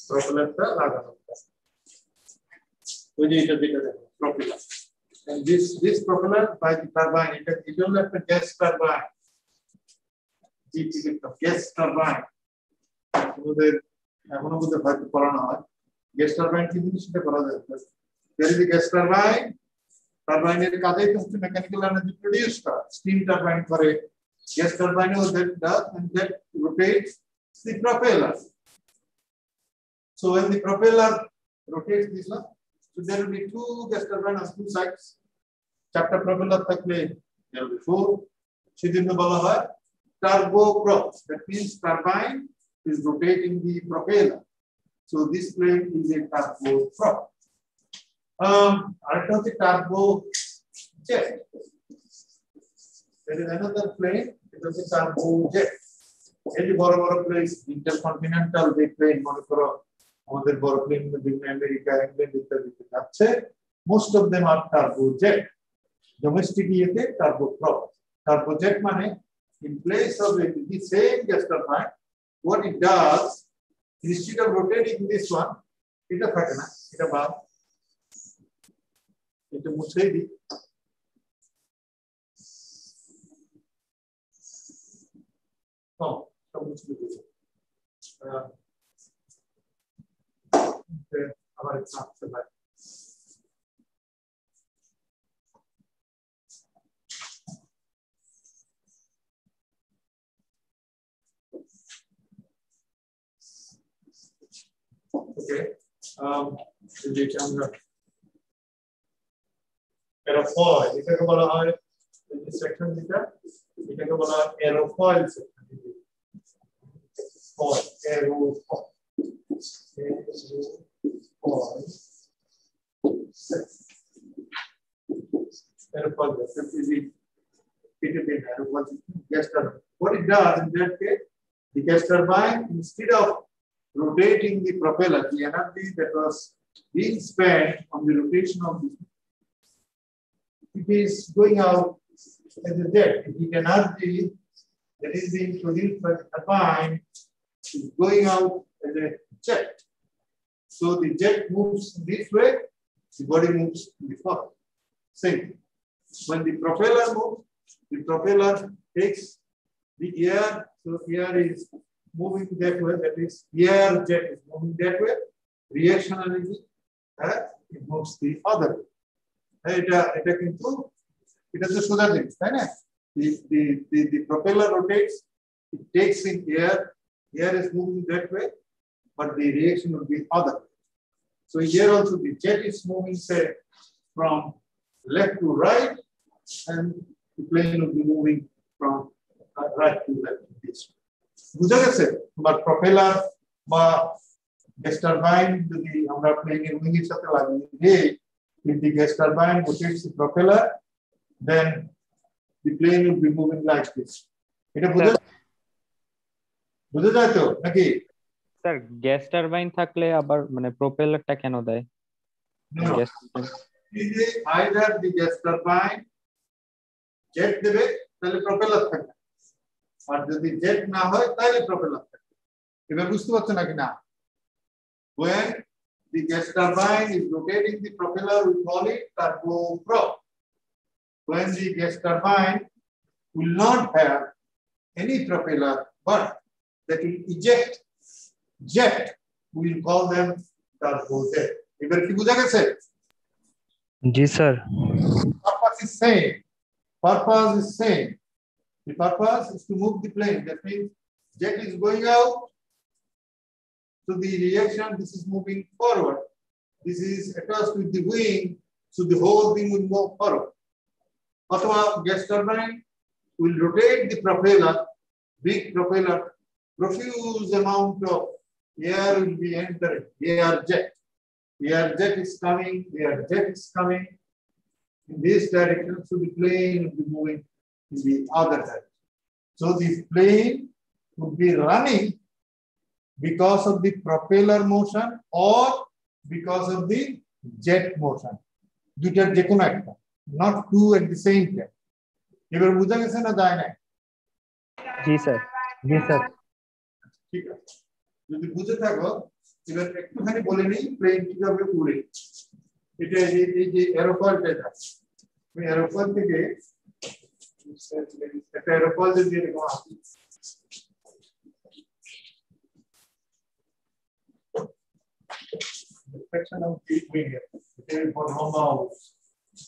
প্রপেলারটা লাগানো থাকে ওই যে এটা যেটা দেখো propeller and this propeller by the turbine it will have a gas turbine gas turbine আমাদের এখনো বলতে হয়তো পড়ানো হয় gas turbine কি জিনিস সেটা করা যায় there is a gas turbine এর কাজেই তো মেকানিক্যাল এনার্জি প্রোডিউস করা স্টিম টারবাইন করে gas turbine that does and that rotates the propeller So when the propeller rotates this one, so there will be two gas turbines on two sides. Chapter propeller থাকলে there will be four. সেজন্য বলা হয় turboprop. That means turbine is rotating the propeller. So this plane is a turboprop. Arekta hoche turbojet. There is another plane. It is a turbojet. এই যে বড় বড় plane intercontinental যে plane মনে করো আমাদের বড় প্লেন বিভিন্ন আমেরিকা ইংল্যান্ড ইত্যাদিতে যাচ্ছে মোস্ট অফ देम আর টার্বোজেট ডোমেস্টিক ইয়েতে টার্বোপ্রপ টার্বোজেট মানে in place of the same gas turbine what it does instead of rotating this one এটা থাকে না এটা বাদ এটা মুছে দিই আবার চাপতে পারে ওকে যেটা আমরা এরোফয়েল এটাকে বলা হয় এই সেকশন যেটা এটাকে বলা হয় এরোফয়েল section or aerofoil. Aerofoil gas turbine. What it does in that case, the gas turbine, instead of rotating the propeller, the energy that was being spent on the rotation of this, it is going out as a jet. The energy that is being produced by the turbine is going out as a jet. So the jet moves this way, the body moves in the front. Same. When the propeller moves, the propeller takes the air, so air is moving that way, that is air jet is moving that way, reaction energy, it moves the other way. It can prove, it is a solar thing, the propeller rotates, it takes in air is moving that way, but the reaction will be other way. So here also the jet is moving, say, from left to right, and the plane will be moving from right to left. বুঝা গেছে তোমার propeller বা gas turbine যদি আমরা প্লেনের wing এর সাথে লাগিয়ে দেই if the gas turbine rotates the propeller then the plane will be moving like this. এটা বুঝা যায় তো নাকি স্যার গ্যাস টারবাইন থাকলে আবার মানে প্রপেলারটা কেন দেয় gas turbine either the gas turbine jet দেবে তাহলে প্রপেলার থাকবে আর যদি জেট না হয় তাহলে প্রপেলার থাকবে এবার বুঝতে পারছেন নাকি না when the gas turbine is rotating the propeller we call it turboprop when the gas turbine will not have any propeller but that will eject jet we will call them turbojet এবার কি বুঝা গেছে জি sir purpose is same the purpose is to move the plane that means jet is going out so the reaction this is moving forward this is attached with the wing so the whole thing will move forward अथवा gas turbine will rotate the propeller big propeller profuse amount of air will be entering air jet is coming in this direction so the plane will be moving in the other direction so the plane would be running because of the propeller motion or because of the jet motion দুইটার যে কোনো একটা not two at the same time এবার বুঝা গেছে না যায় না জি স্যার ঠিক আছে যদি বুঝে থাকো এবার একটুখানি বলে নেই প্লেন কিভাবে উড়ে এটা এই যে এরোফয়েলটা যাচ্ছে আমি এরোফয়েল থেকে একটা এরোফয়েল দিয়ে এরকম আসি section of the wing it is for normal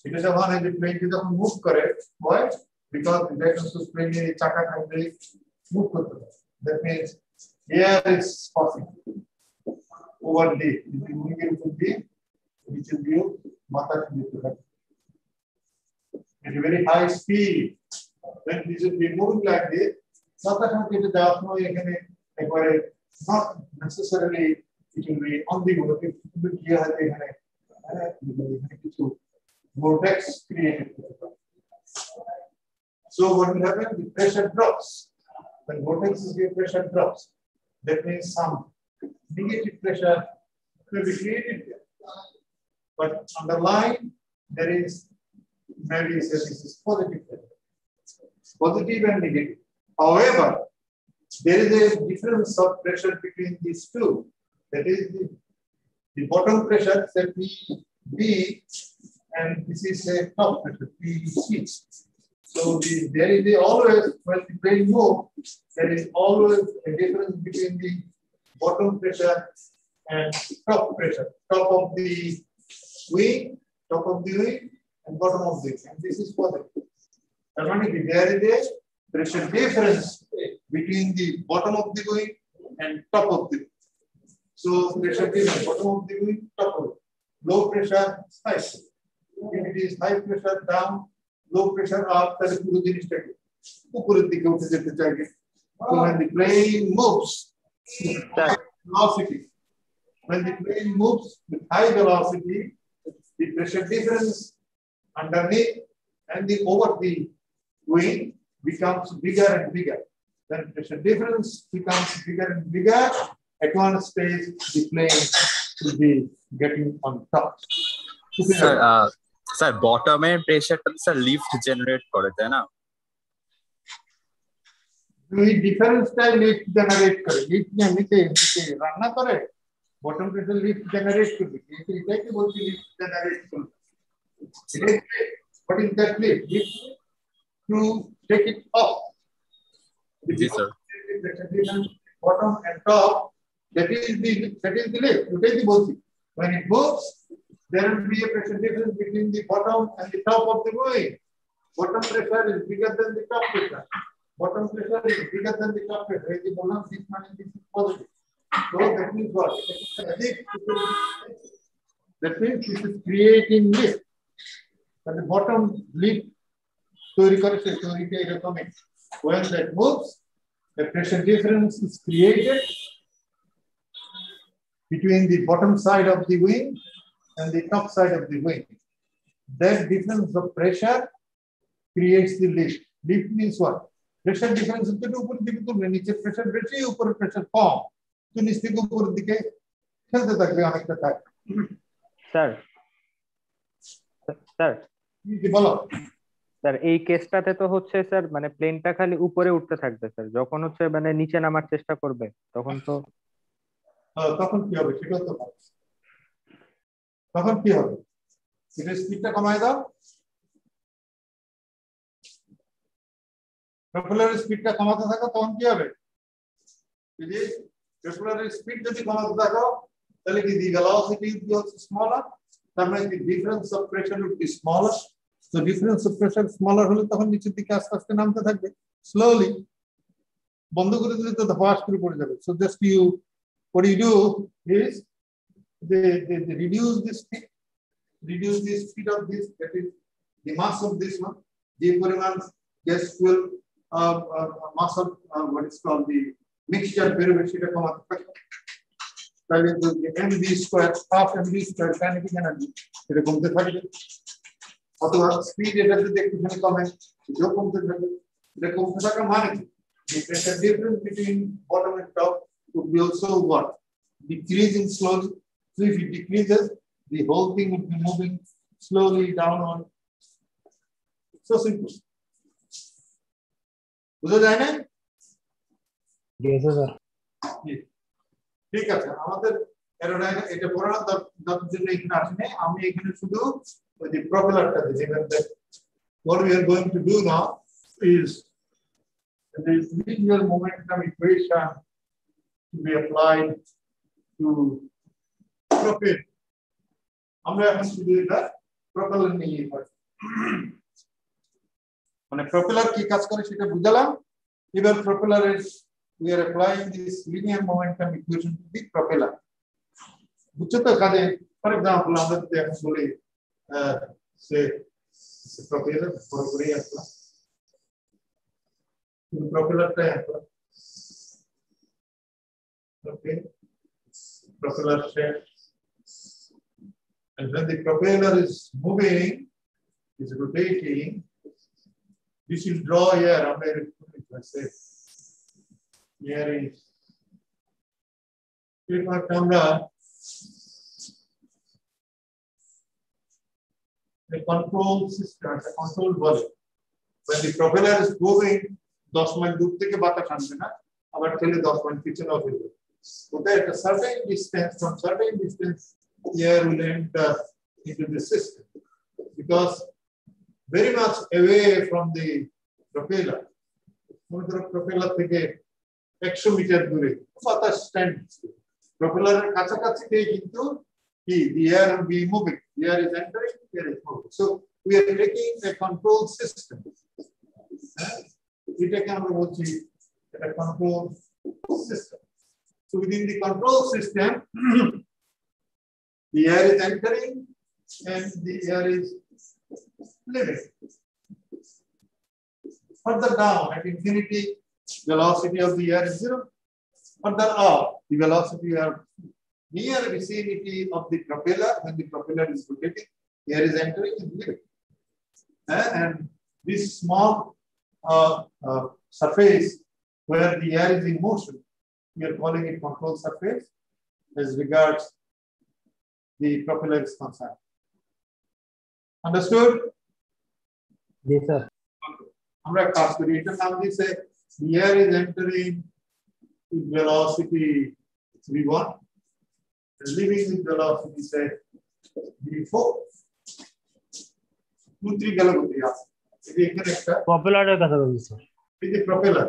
it is one in the plane ki যখন মুভ করে why because the direction of plane এর চাকা থাকলে মুভ করতে that means air is passing over the which is due at a very high speed. When this will be moving like this, not necessarily it will be on the go. It will be vortex created. So what will happen? The pressure drops. When vortex is here, pressure drops. That means some negative pressure will be created here. But underlying there is maybe this is positive pressure. Positive and negative. However, there is a difference of pressure between these two. That is the bottom pressure, say PB, and this is a top pressure, PC. So there is always, when the plane moves, there is always a difference between the bottom pressure and top pressure. Top of the wing, and bottom of the wing. And this is positive. Ironically, there is a pressure difference between the bottom of the wing and top of the wing. So pressure difference, bottom of the wing, top of it. Low pressure, high. If it is high pressure down, low pressure up, then puro jinishtaকে উপরের দিকে উঠে যেতে চাইবে। So when the plane moves with velocity, when the plane moves with high velocity, the pressure difference underneath and the over the wing becomes bigger and bigger. When pressure difference becomes bigger and bigger, at one stage the plane will be getting on top. Sir, bottom এর প্রেসারটা sir lift generate করে তাই না? দুই different style lift generate করে। Lift নিচে রান্না করে, bottom pressure lift generate করবে। এটাই কি বলছি লিফট জেনারেট করবে। What is that lift? To take it off. Yes, sir. Bottom and top, that is the lift. When it moves, there will be a pressure difference between the bottom and the top of the wing. Bottom pressure is bigger than the top pressure. Bottom pressure is bigger than the top pressure. This is positive. So that means what? That means this is creating lift. But the bottom lift, when that moves, the pressure difference is created between the bottom side of the wing and the top side of the wing. That difference of pressure creates the lift. Lift means what? Pressure difference is the upper dike tulbe, niche pressure beshi, upper pressure কম, তো নিচ থেকে উপরের দিকে খেলতে থাকবে অনেকটা থাকে। Sir কি বলো? স্যার এই কেসটাতে তো হচ্ছে স্যার মানে প্লেনটা খালি উপরে উঠতে থাকবে স্যার, যখন হচ্ছে মানে নিচে নামার চেষ্টা করবে তখন কি হবে সেটা তো তখন কি হবে? এটা স্পিডটা কমায় দাও, প্রপেলারের স্পিডটা কমাতে থাকো, তখন কি হবে? যদি প্রপেলারের স্পিড যদি কমাতে থাকো তাহলে কি the velocity will be also smaller, তার মানে the difference of pressure will be smaller. So difference of pressure smaller হলে তখন নিচের দিকে আস্তে আস্তে নামতে থাকবে slowly. বন্ধ করে দিলে তো ফাস্ট করে পড়ে যাবে। So just what you do is they reduce the speed of this, that is the mass of this one, the poriman gas fuel mass of what is called the mixture বেরোবে সেটা কমাতে থাকবে। তাহলে the mv square half mv square kinetic energy এটা কমতে থাকবে। অথবা speed এটা যদি একটুখানি কমে সেটাও কমতে থাকবে। এটা কমতে থাকা মানে the pressure difference between bottom and top would be also what? Decreasing slowly. So if it decreases, the whole thing would be moving slowly downward. So simple. বুঝা যায় না? Yes, sir. ঠিক আছে, আমাদের অ্যারোডাইনামিক এটা পড়ানোর দরকার জন্য এখানে আসেনি। আমি এখানে শুধু ওই যে প্রপেলারটা দিয়েছিলাম। What we are going to do now is the linear momentum equation to be applied to propeller. আমরা এখন শুধু এটা প্রপেলার নিয়ে পড়ব। মানে প্রপেলার কি কাজ করে সেটা বুঝলাম। এবার প্রপেলারের we are applying this linear momentum equation to the propeller. বুঝছো তো কাজে ফর এক্সাম্পল আমরা যদি এখন বলি সে প্রপেলার পুরোপুরি আসলাম প্রপেলারটা আসলাম ওকে propeller shape. And when the propeller is moving, is rotating, this will draw here. Let's say here is the control system, the control volume. When the propeller is moving, 10 mile दूर থেকে বাতাস আনবে না, আবার ঠেলে 10 mile পিছনে হবে। So that a certain distance, from certain distance, air will enter into the system because very much away from the propeller. The propeller থেকে 100 মিটার দূরে বাতাস স্ট্যান্ড প্রপেলারের কাছাকাছি থেকে কিন্তু the air will be moving. The air is entering, the air is moving. So we are taking a control system. এটাকে আমরা বলছি একটা control system. So within the control system, the air is entering and the air is leaving. Further down at infinity, velocity of the air is 0. Further up, the velocity of near vicinity of the propeller, when the propeller is rotating, air is entering and leaving. And this small surface where the air is in motion, we are calling it control surface as regards the propeller is concerned. Understood? Yes, sir. আমরা কাজ করি এটা নাম দিয়েছে the air is entering with velocity v1 and leaving with velocity say v4. 2-3 গেল কোথায় আছে এই এখানে একটা প্রপেলারের কথা বলছি স্যার। এই যে propeller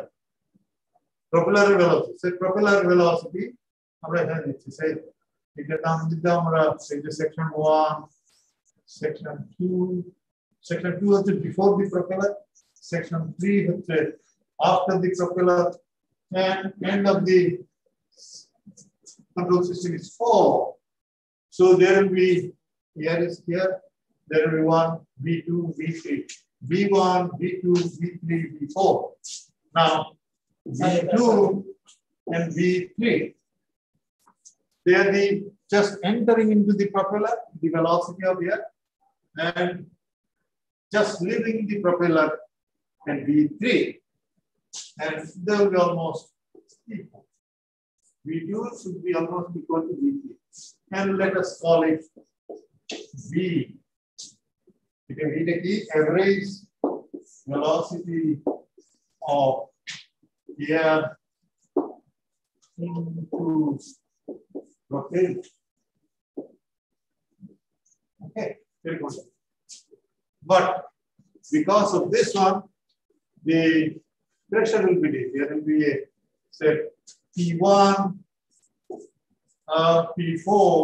velocity, say propeller velocity আমরা এখানে দিচ্ছি say এটা নাম দিতে আমরা এই যে section 1 section 2 হচ্ছে before the propeller, section 3 হচ্ছে after the propeller, and end of the control system is 4. So there will be here is here, there will be 1 v2 v3 v1 v2 v3 v4. Now v2 and v3, they are just entering into the propeller, the velocity of air, and just leaving the propeller and v3, and they will be almost equal. v2 should be almost equal to v3, and let us call it v. It is the average velocity of air into propeller. Okay, very good. But because of this one, the pressure will be there. There will be a say P1, P4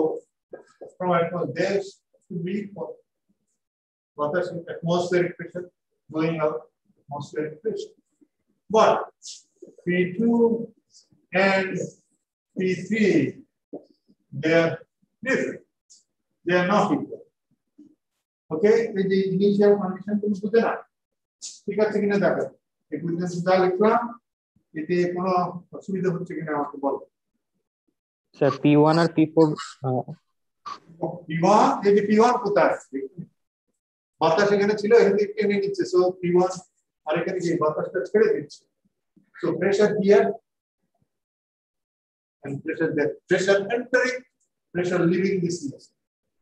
from this to be atmospheric pressure going up, atmospheric pressure. But P2 and P3, they are different. They are not equal. Okay, with the initial condition to put it up. ঠিক আছে কিনা দেখো এই পর্যন্ত যা লিখলাম এতে কোনো অসুবিধা হচ্ছে কিনা আমাকে বলো স্যার P1 আর P4 P1 এই যে P1 কোথায় বাতাস এখানে ছিল এখান থেকে টেনে নিচ্ছে সো P1 আর এখানে কি বাতাসটা ছেড়ে দিচ্ছে so pressure here and pressure there, pressure entering, pressure leaving this system,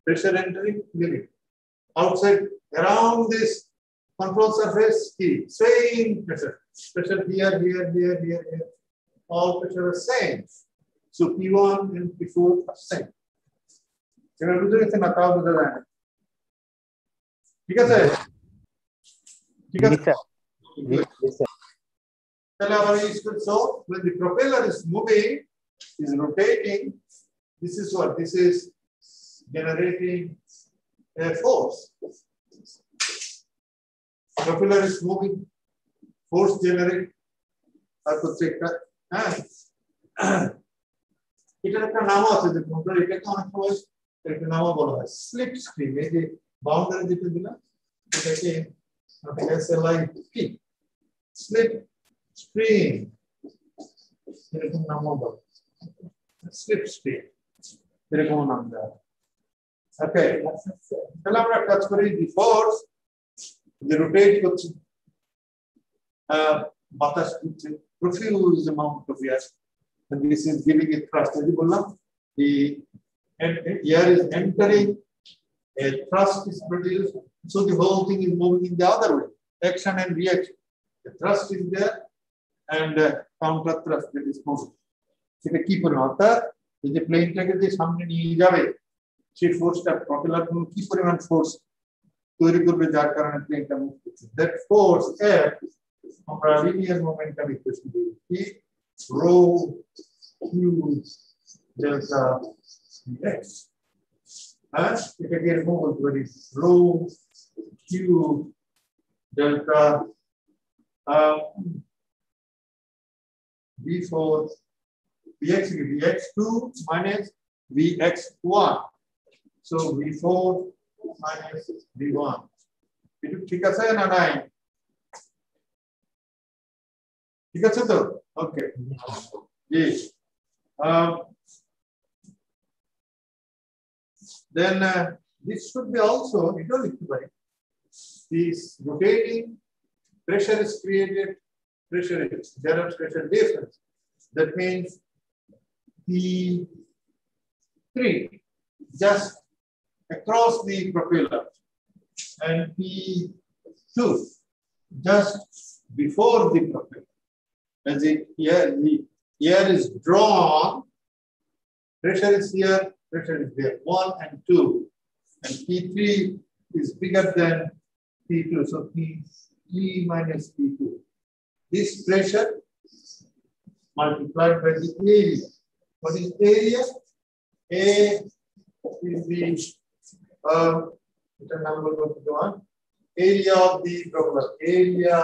pressure entering, leaving outside around this control surface, same pressure here, all pressure is same. So P1 and P4 are same. এবার বুঝে গেছে না তাও বোঝা যায় না ঠিক আছে তাহলে আবার ইউজ করি so when the propeller is moving, is rotating, this is what this is generating a force. Propeller is moving, force generate. I could take that. এটার একটা নামও আছে, যে তোমরা এটাকে অনেক সময় একটা নামও বলা হয় স্লিপ স্ট্রিম। এই যে বাউন্ডারি যেটা দিলাম এটাকে SLI কি স্লিপ স্ট্রিম এরকম নামও বলে, স্লিপ স্ট্রিম এরকম নাম দেওয়া। ওকে, তাহলে আমরা কাজ করি দি ফোর্স যে রোটেট করছে, বাতাস দিচ্ছে profuse amount of air, and this is giving it thrust. As বললাম, the air is entering, a thrust is produced, so the whole thing is moving in the other way, action and reaction. The thrust is there and counter thrust that is moving. সেটা কি করে অর্থাৎ এই যে প্লেনটাকে যে সামনে নিয়ে যাবে সেই ফোর্সটা প্রপেলার কোন কি পরিমাণ ফোর্স তৈরি করবে যার কারণে প্লেনটা মুভ করছে, দ্যাট ফোর্স F আমরা লিনিয়ার মোমেন্টাম ইকুয়েশন দিই কি rho q delta x, হ্যাঁ এটাকে এরকম বলতে পারি rho q delta v4 vx2 minus vx1, so v4 minus v1. এটা ঠিক আছে না নাই? ঠিক আছে তো? ওকে জি। Then this should be also equilibrium. This rotating pressure is created, there are pressure difference. That means P3 just across the propeller and P2 just before the propeller. As the air is drawn, pressure is here, pressure is there, 1 and 2, and P3 is bigger than P2, so P3 minus P2. This pressure multiplied by the area. What is area? A is the area of the propeller, area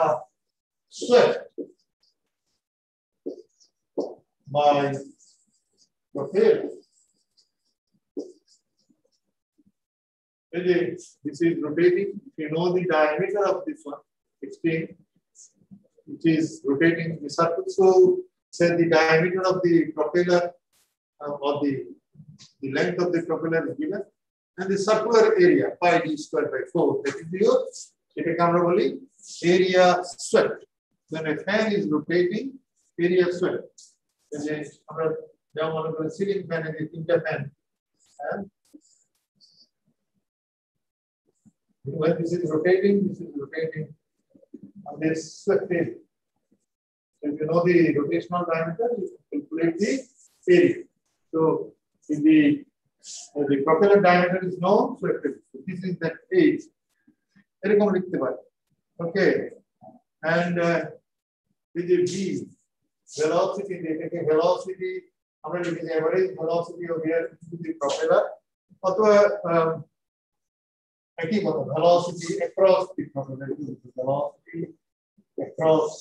swept by propeller. This is rotating. If you know the diameter of this one, 16, it is rotating the circle. So, say the diameter of the propeller or the length of the propeller is given, and the circular area pi d square by 4. That is your area swept. When a fan is rotating, area swept. Ceiling fan and the fan. When this is rotating on this swept area. So if you know the rotational diameter, you calculate the area. So if the propeller diameter is known, so this is that age. Okay, and with the v velocity, they take a velocity. I'm going to give the average velocity of air to the propeller. Velocity across the propeller. Velocity across.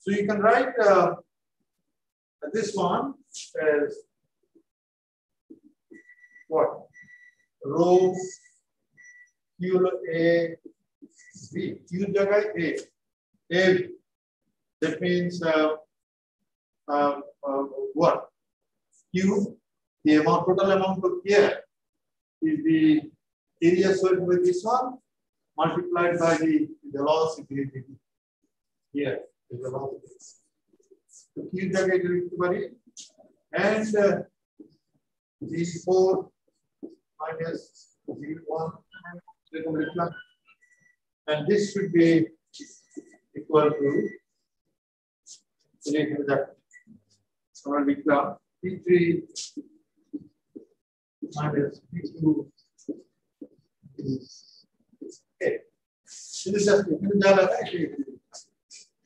So you can write this one as what? Rho Q A V. Q jaga A. A. That means what? Q, the total amount of air is the area swept by this one multiplied by the velocity here. The velocity. So Q jaga and V4 minus V1, and this should be equal to আমরা লিখলাম P3 minus P2 is A. This is just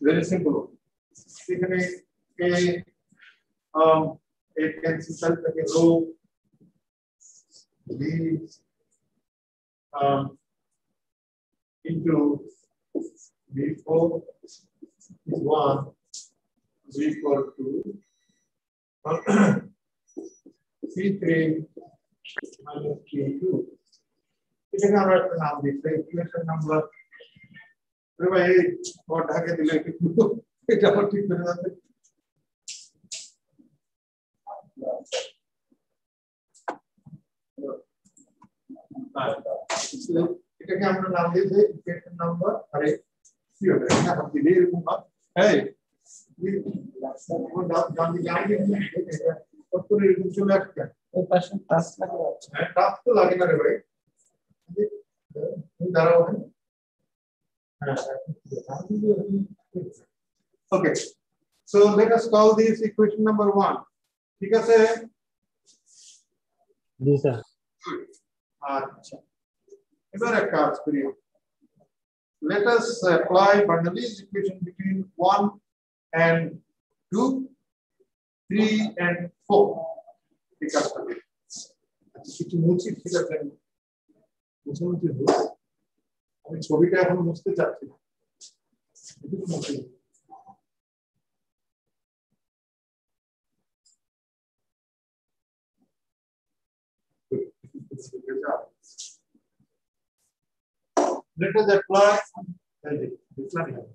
very simple. এখানে A cancel থেকে row B into B4 is 1, B4 2, C3 minus P2. এটাকে আমরা একটা নাম দিচ্ছি equation number ভাই ওর ঢাকে দিলে একটু এটা আমার ঠিক করে যাচ্ছে এটাকে আমরা নাম দিয়েছি ইকুয়েশন নাম্বার আরে কি হবে এটা নাম দিলে এরকম না এই ডান দিকে আগে এটা কত এরকম চলে আসছে ওই পাশে টাচ লাগে হ্যাঁ টাচ তো লাগে না রে ভাই দাঁড়াও okay so let us call this equation number 1 ঠিক আছে জি স্যার আচ্ছা এবার এক কাজ করি let us apply Bernoulli's equation between 1 and 2 3 and 4 ঠিক আছে আচ্ছা কিছু মুছি ঠিক আছে মুছে আমি ছবিটা এখন মুছতে চাচ্ছি না let us apply this one here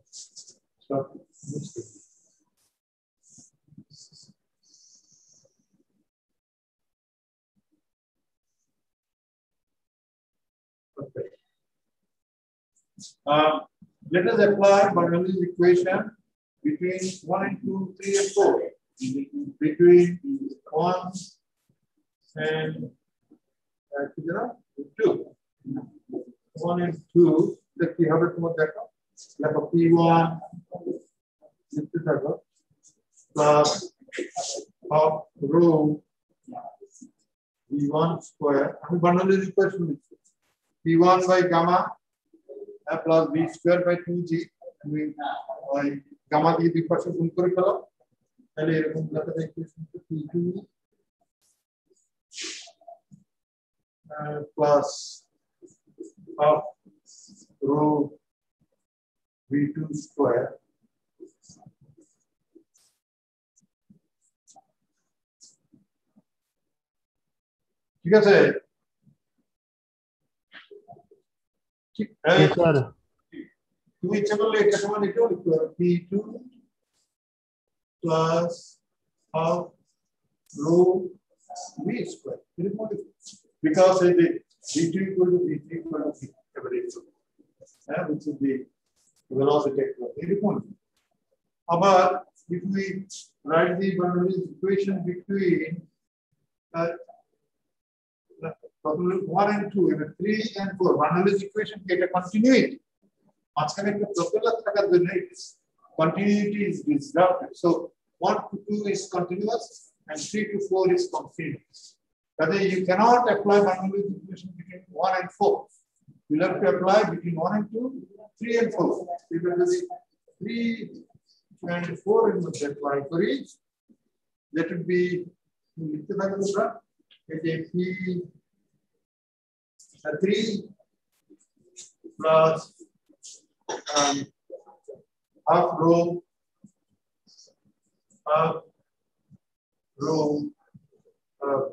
stop okay let us apply Bernoulli's equation between 1 and 2 3 and 4 between 1 and 2 1 and 2 the key have to দেখো লেখো P1 লিখতে থাকো plus of row V1 square আমি Bernoulli's equation লিখছি P1 by gamma plus V square by 2G আমি ওই gamma দিয়ে দুই পাশে গুণ করে ফেলো তাহলে এরকম লেখা যায় equation P2 plus of row V2 square ঠিক আছে ঠিক স্যার তুমি ইচ্ছা করলে এটা সমান এটাও লিখতে পারো P2 plus of row V square because it is V2 equal to V3 equal to V average which is the velocity equation. But if we write the Bernoulli's equation between 1 and 2 and 3 and 4 Bernoulli's equation get a continuity মাঝখানে একটা propeller থাকার জন্য continuity is disrupted so 1 to 2 is continuous and 3 to 4 is continuous that is you cannot apply Bernoulli's equation between 1 and 4 you have to apply between 1 and 2 3 and 4 because the 3 and 4 in the apply for each that would be লিখতে থাকো তোমরা এটা P 3 plus half row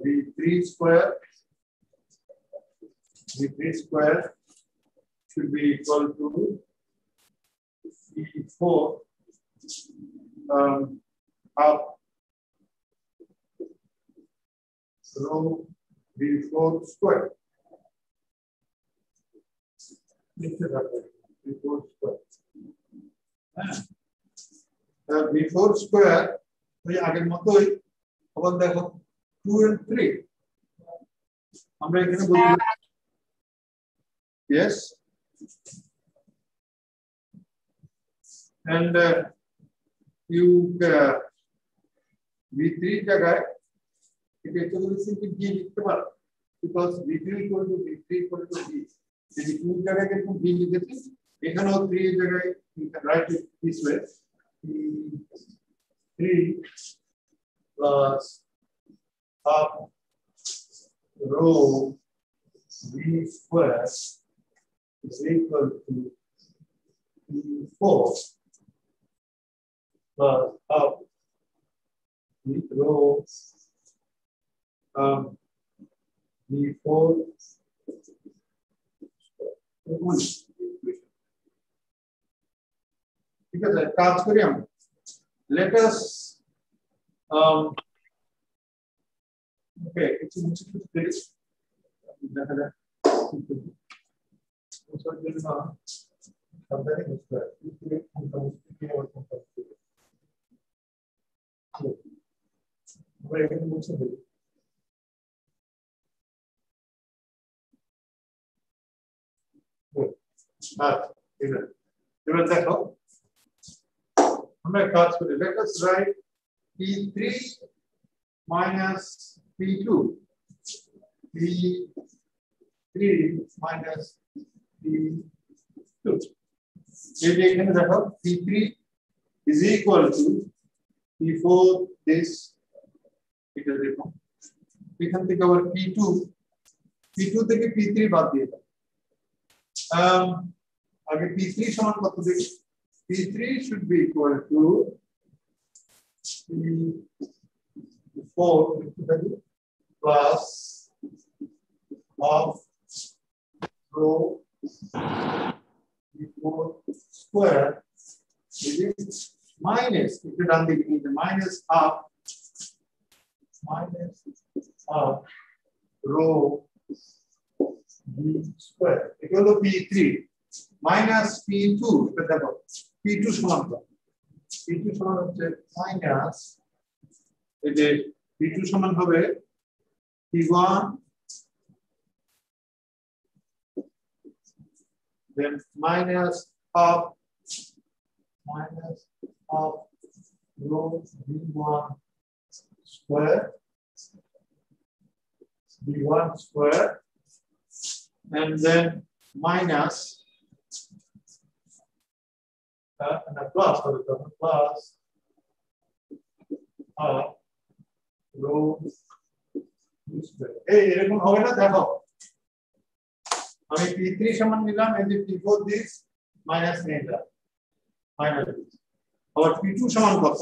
V3 square should be equal to C4 half row V4 square. V4 square. V4 square ওই আগের মতই আবার দেখো 2 and 3 আমরা এখানে বলছি yes and you V3 জায়গায় এটা চলে সিম্পলি V লিখতে পারো because V3 equal to V3 equal to V যদি 2 জায়গায় এরকম V লিখেছি এখানেও 3 এর জায়গায় you can write it this way P3 plus half rho V square is equal to P4 plus half rho V4 ঠিক আছে কাজ করি আমরা let us okay it's very দেখা যায় ওসব জন্য সাবধানে বুঝতে হবে আমরা এখানে মুছে দেব এবার দেখো আমরা কাজ করি let us write P3 minus P2 P3 minus P2 যদি এখানে দেখো P3 is equal to P4 this এটা দেখো এখান থেকে আবার P2 থেকে P3 বাদ দিয়ে দাও আগে P3 সমান কত দেখি P3 should be equal to P4 plus half rho P4 square is minus if you done the minus half rho V square equal to P3 minus P2 এটা দেখো P2 সমান কত P2 সমান হচ্ছে মাইনাস এই যে P2 সমান হবে P1 then minus half rho V1 square and then minus and a plus rho square এই এরকম হবে না দেখো আমি P3 সমান নিলাম এই যে P4 this minus নিলাম minus this আর P2 সমান কত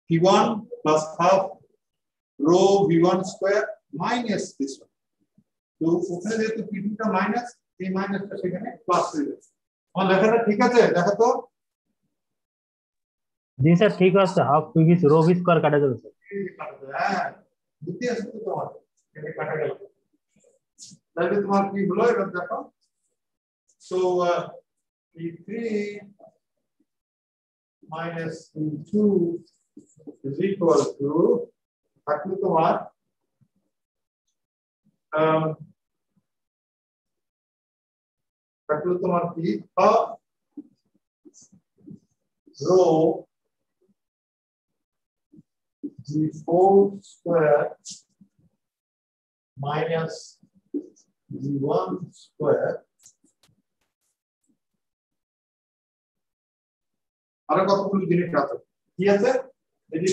P1 plus half rho V1 square minus this one তো ওখানে যেহেতু P2 টা মাইনাস এই মাইনাসটা সেখানে প্লাস হয়ে যাবে আমার লেখাটা ঠিক আছে দেখো তো জি স্যার ঠিক আছে half PV rho V square কাটা যাবে স্যার হ্যাঁ বুদ্ধি আছে তো তোমার এটা কাটা গেল তাহলে তোমার কি হলো এবার দেখো so P3 minus P2 is equal to থাকলো তোমার কি rho V4 square minus V1 square আরো কতগুলো জিনিস আছে কি আছে এই যে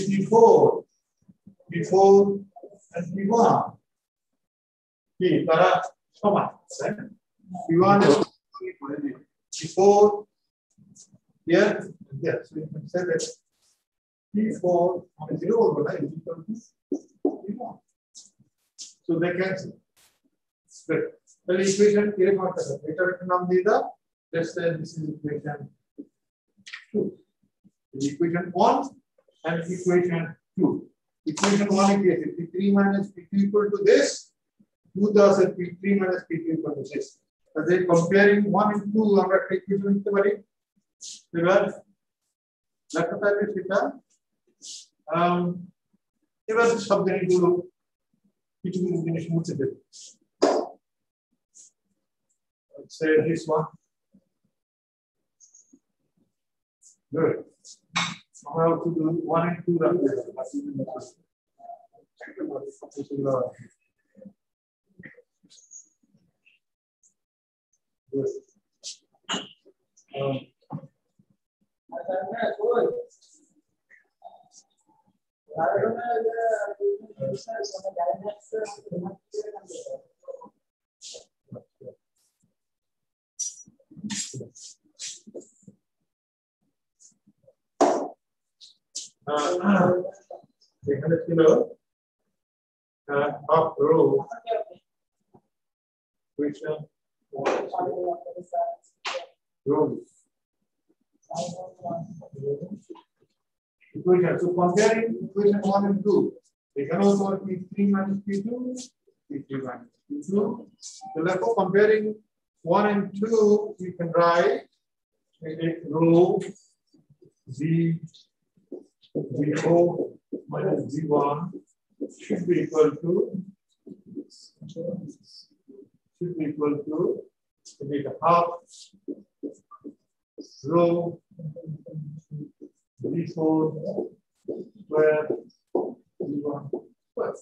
P4 and P1 কি তারা সমান তাই না P1 is P4 here yes we can say that P4 on 0 over is equal to P1 so they cancel split the equation কিরকম একটা এটা একটা নাম দিয়ে দাও let's say this is equation 2 equation 1 and equation 2 equation 1 is P3 minus P2 equal to this 2 does P3 minus P2 equal to this so they comparing 1 and 2 আমরা একটা equation লিখতে পারি এবার লেখা থাকবে সেটা এবার সব জিনিসগুলো কিছু জিনিস মুছে দেব say this one good How to do 1 and 2 এখানে ছিল half row equation rows equation. So comparing equation 1 and 2, এখানে হলো P3 minus P2, P3 minus P2. So therefore comparing 1 and 2, you can write row V0 minus V1 should be equal to half row V4 square V1 square.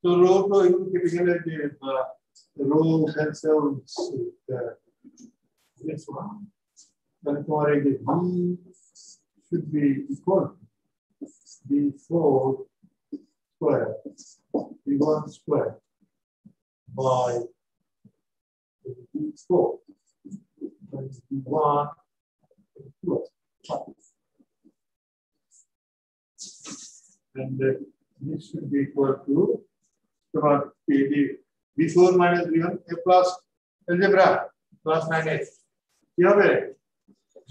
So row to typically the row cancels this one. Then for a V should be equal to V4 square V1 square by V4 times V1 plus. And this should be equal to V4 minus V1 a plus algebra plus 9x.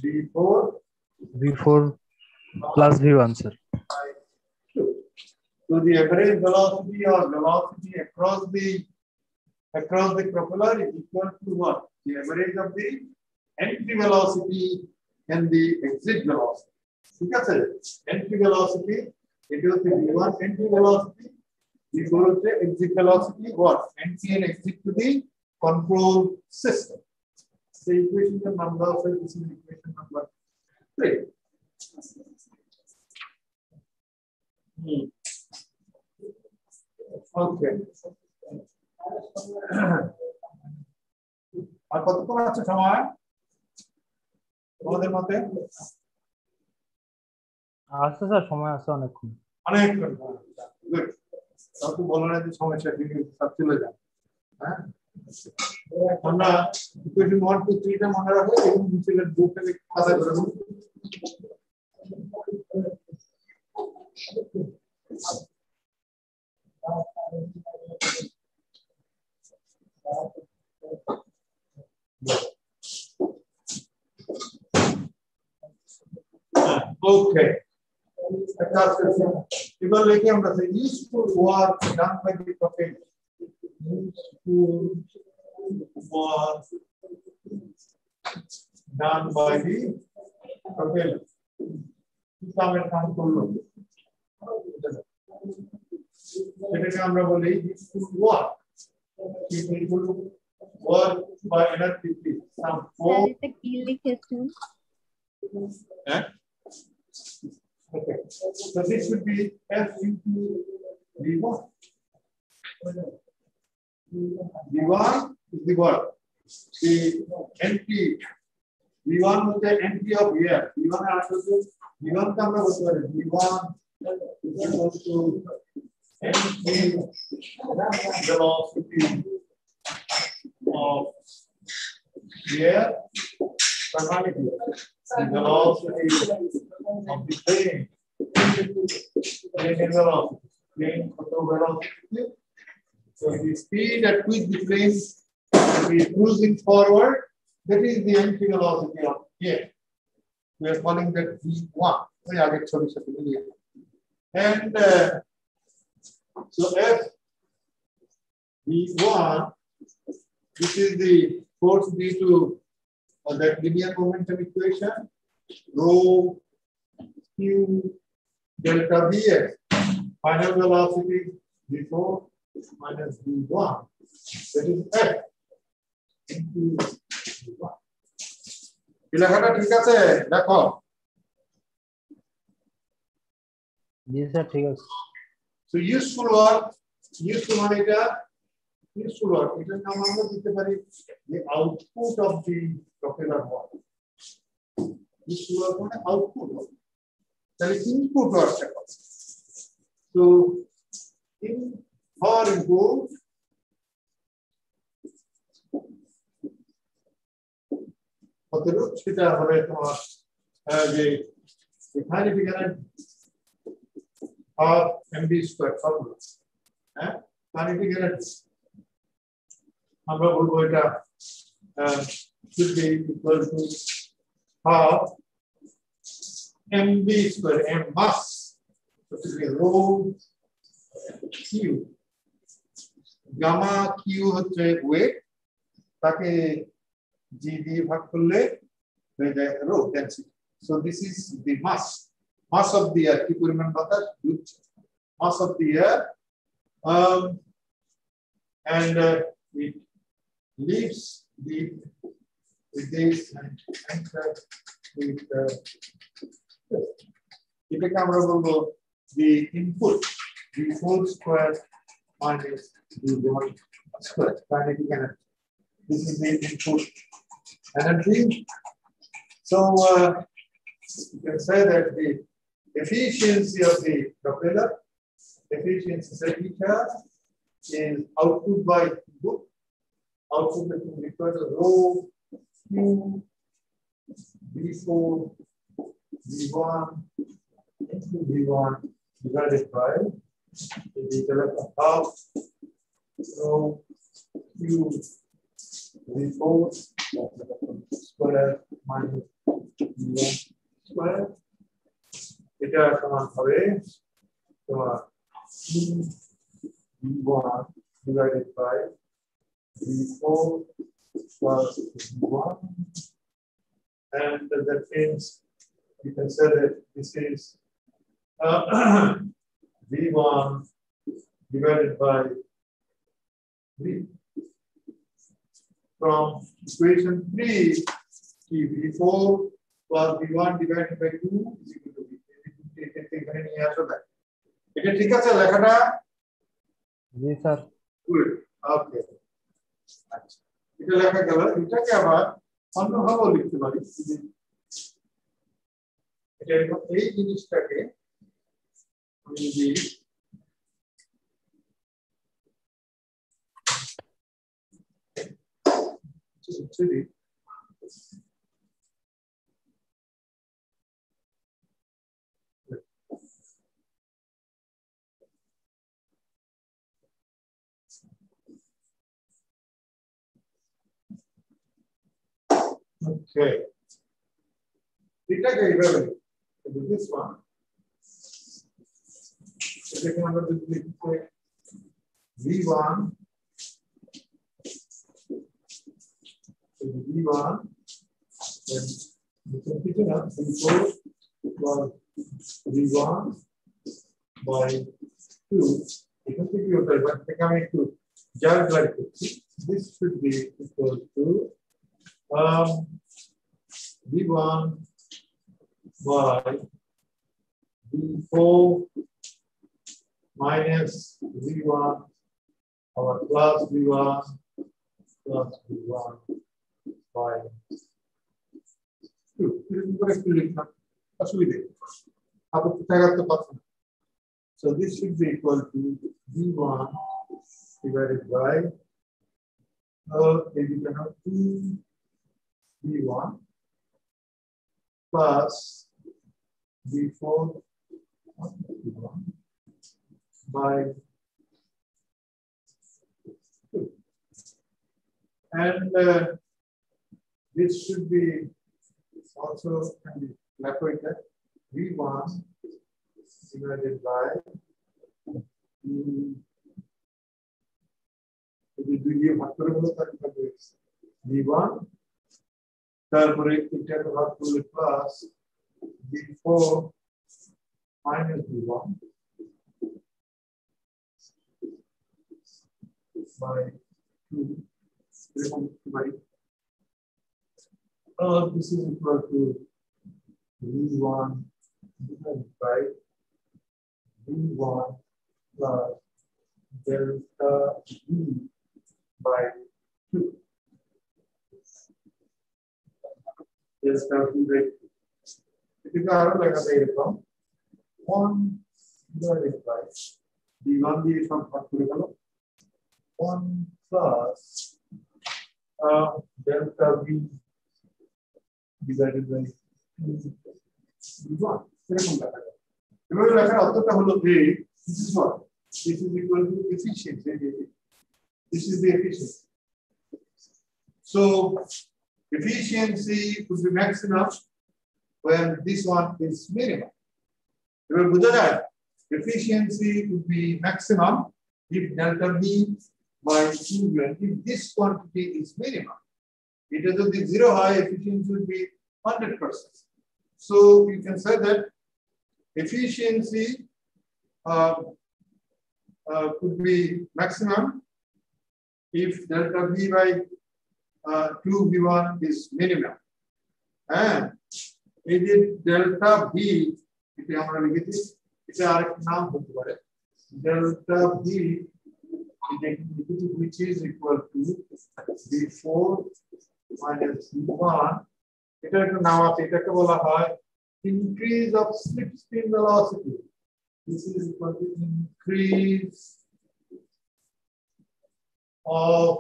V4 plus V1, sir. So the average velocity or velocity across the propeller is equal to what? The average of the entry velocity and the exit velocity. Because entry velocity, it was the V1 entry velocity, V4 is the exit velocity, what? Entry and exit to the control system. The equation number, so this is equation number 3. Okay. আর কতক্ষণ আছে সময় তোমাদের মতে? আছে sir, সময় আছে অনেকক্ষণ। অনেকক্ষণ। গুড। তাও তো বলো না যে সমস্যা কি সব চলে যায়। হ্যাঁ? আমরা ইকুয়েশন 1 2 3 টা মনে রাখো এবং নিচের দুটোকে খাতা করে দেব। Okay. এবার লিখে আমরা say useful work done by the prophet. Useful work done by the prophet. কিভাবে কাজ করলো? এটাকে আমরা বলি useful work. Useful work by energy. Some force. এটা কি লিখেছেন? Okay, so this would be F into V1. V1 is the work. The entry V1 is the entry of air. V1 also V1 का हम लोग बोलते हैं V1 is equal to entry velocity of air. The velocity of the plane velocity. So the speed at which the plane will be cruising forward, that is the entry velocity of air. We are calling that V1. And so F V1, this is the force due to that linear momentum equation, rho q delta Vx, final velocity V4 minus V1, that is F into এই লেখাটা ঠিক আছে দেখো জি sir ঠিক আছে so useful মানে এটা useful work এটার নাম আমরা দিতে পারি the output of the propeller work useful work মানে output work তাহলে input work so in for input কতটুকু সেটা হবে তোমার যে এখানে বিজ্ঞানের half mv square formula হ্যাঁ মানে বিজ্ঞানের আমরা বলবো এটা should be equal to half mv square m mass so to be rho q gamma q হচ্ছে weight তাকে g দিয়ে ভাগ করলে হয়ে যায় rho density so this is the mass of the air কি পরিমাণ বাতাস mass of the air and it leaves with this and enter with এটাকে আমরা বলবো the input v4 square minus v1 square kinetic energy this is the input energy so you can say that the efficiency of the propeller efficiency eta is output by input output is equal to rho q v4 v1 into v1 divided by the equal of half rho q v4 square minus v1 square এটা সমান হবে তোমার v1 divided by v4 plus v1 and that means you can say that this is v1 divided by v from equation 3 v4 plus v1 divided by 2 is equal to v এখানে নিয়ে আসো দেখ এটা ঠিক আছে লেখাটা জি স্যার গুড ওকে আচ্ছা এটা লেখা গেল এটাকে আবার অন্যভাবে লিখতে পারি এটা এরকম এই জিনিসটাকে আমি যদি Okay. This one. V1. V1. Then you can pick it up. V4 plus V1 by 2. You can pick it up, but becoming to just like this. This should be equal to V1 by V4 minus V1 or plus V1 plus V1 by 2. So this should be equal to V1 divided by 2 V1 plus V4 V1 by 2. And this should be also can be calculated V1 divided by V1 তারপরে এটাকে ভাগ করলে plus v4 minus v1 by 2 by this is equal to V1 divided by V1 plus delta V by 2. Delta V by 2. If you are like a from 1 divided by V1 from 1 plus delta V divided by V1. Remember, this is what? This is equal to efficiency. This is the efficiency. So, efficiency could be maximum when this one is minimum. Remember that efficiency could be maximum if delta V by 2, if this quantity is minimum. It is the zero high, efficiency would be 100%. So you can say that efficiency could be maximum if delta V by 2V1 is minimum. And if delta V, delta V which is equal to V4 minus V1. Increase of slipstream velocity. This is equal to increase of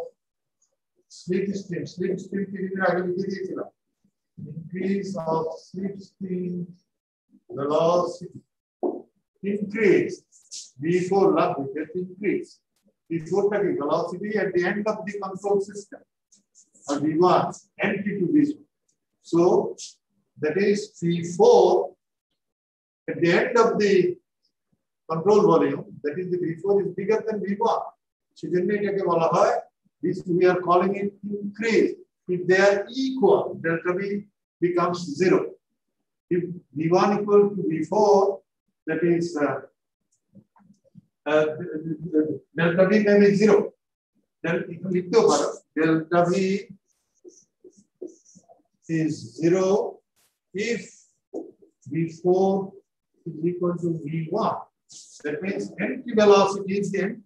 slipstream. Increase of slipstream velocity. Increase. V4 love it, increase. V4 velocity at the end of the control system. Or V1 entry to this one. So that is V4 at the end of the control volume, that is the V4 is bigger than V1. So this we are calling it increase. If they are equal, delta V becomes 0. If V1 equal to V4, that is delta V may be 0. Then delta V is 0 if V4 is equal to V1. That means empty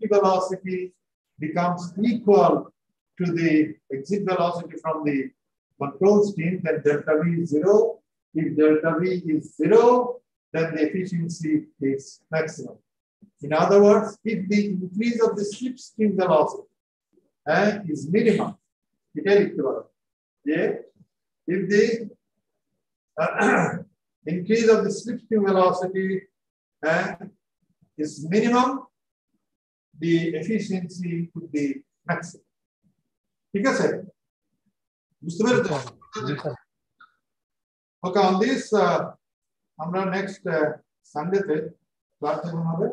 velocity becomes equal to the exit velocity from the control stream, then delta V is 0. If delta V is 0, then the efficiency is maximum. In other words, if the increase of the slipstream velocity is minimum, if the increase of the slipstream velocity is minimum, the efficiency could be maximum. Okay, on this, next Sunday, class the problem,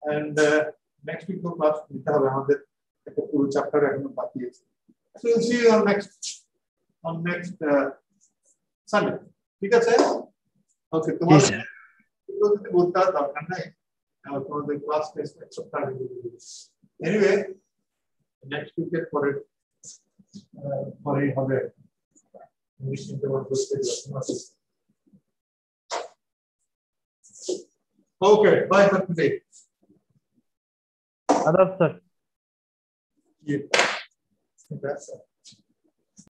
and next week class chapter. So we'll see you on next Sunday. Okay, tomorrow. Class test. Anyway, next week for it. Okay, bye for today. Adab, sir. Yeah. That's it.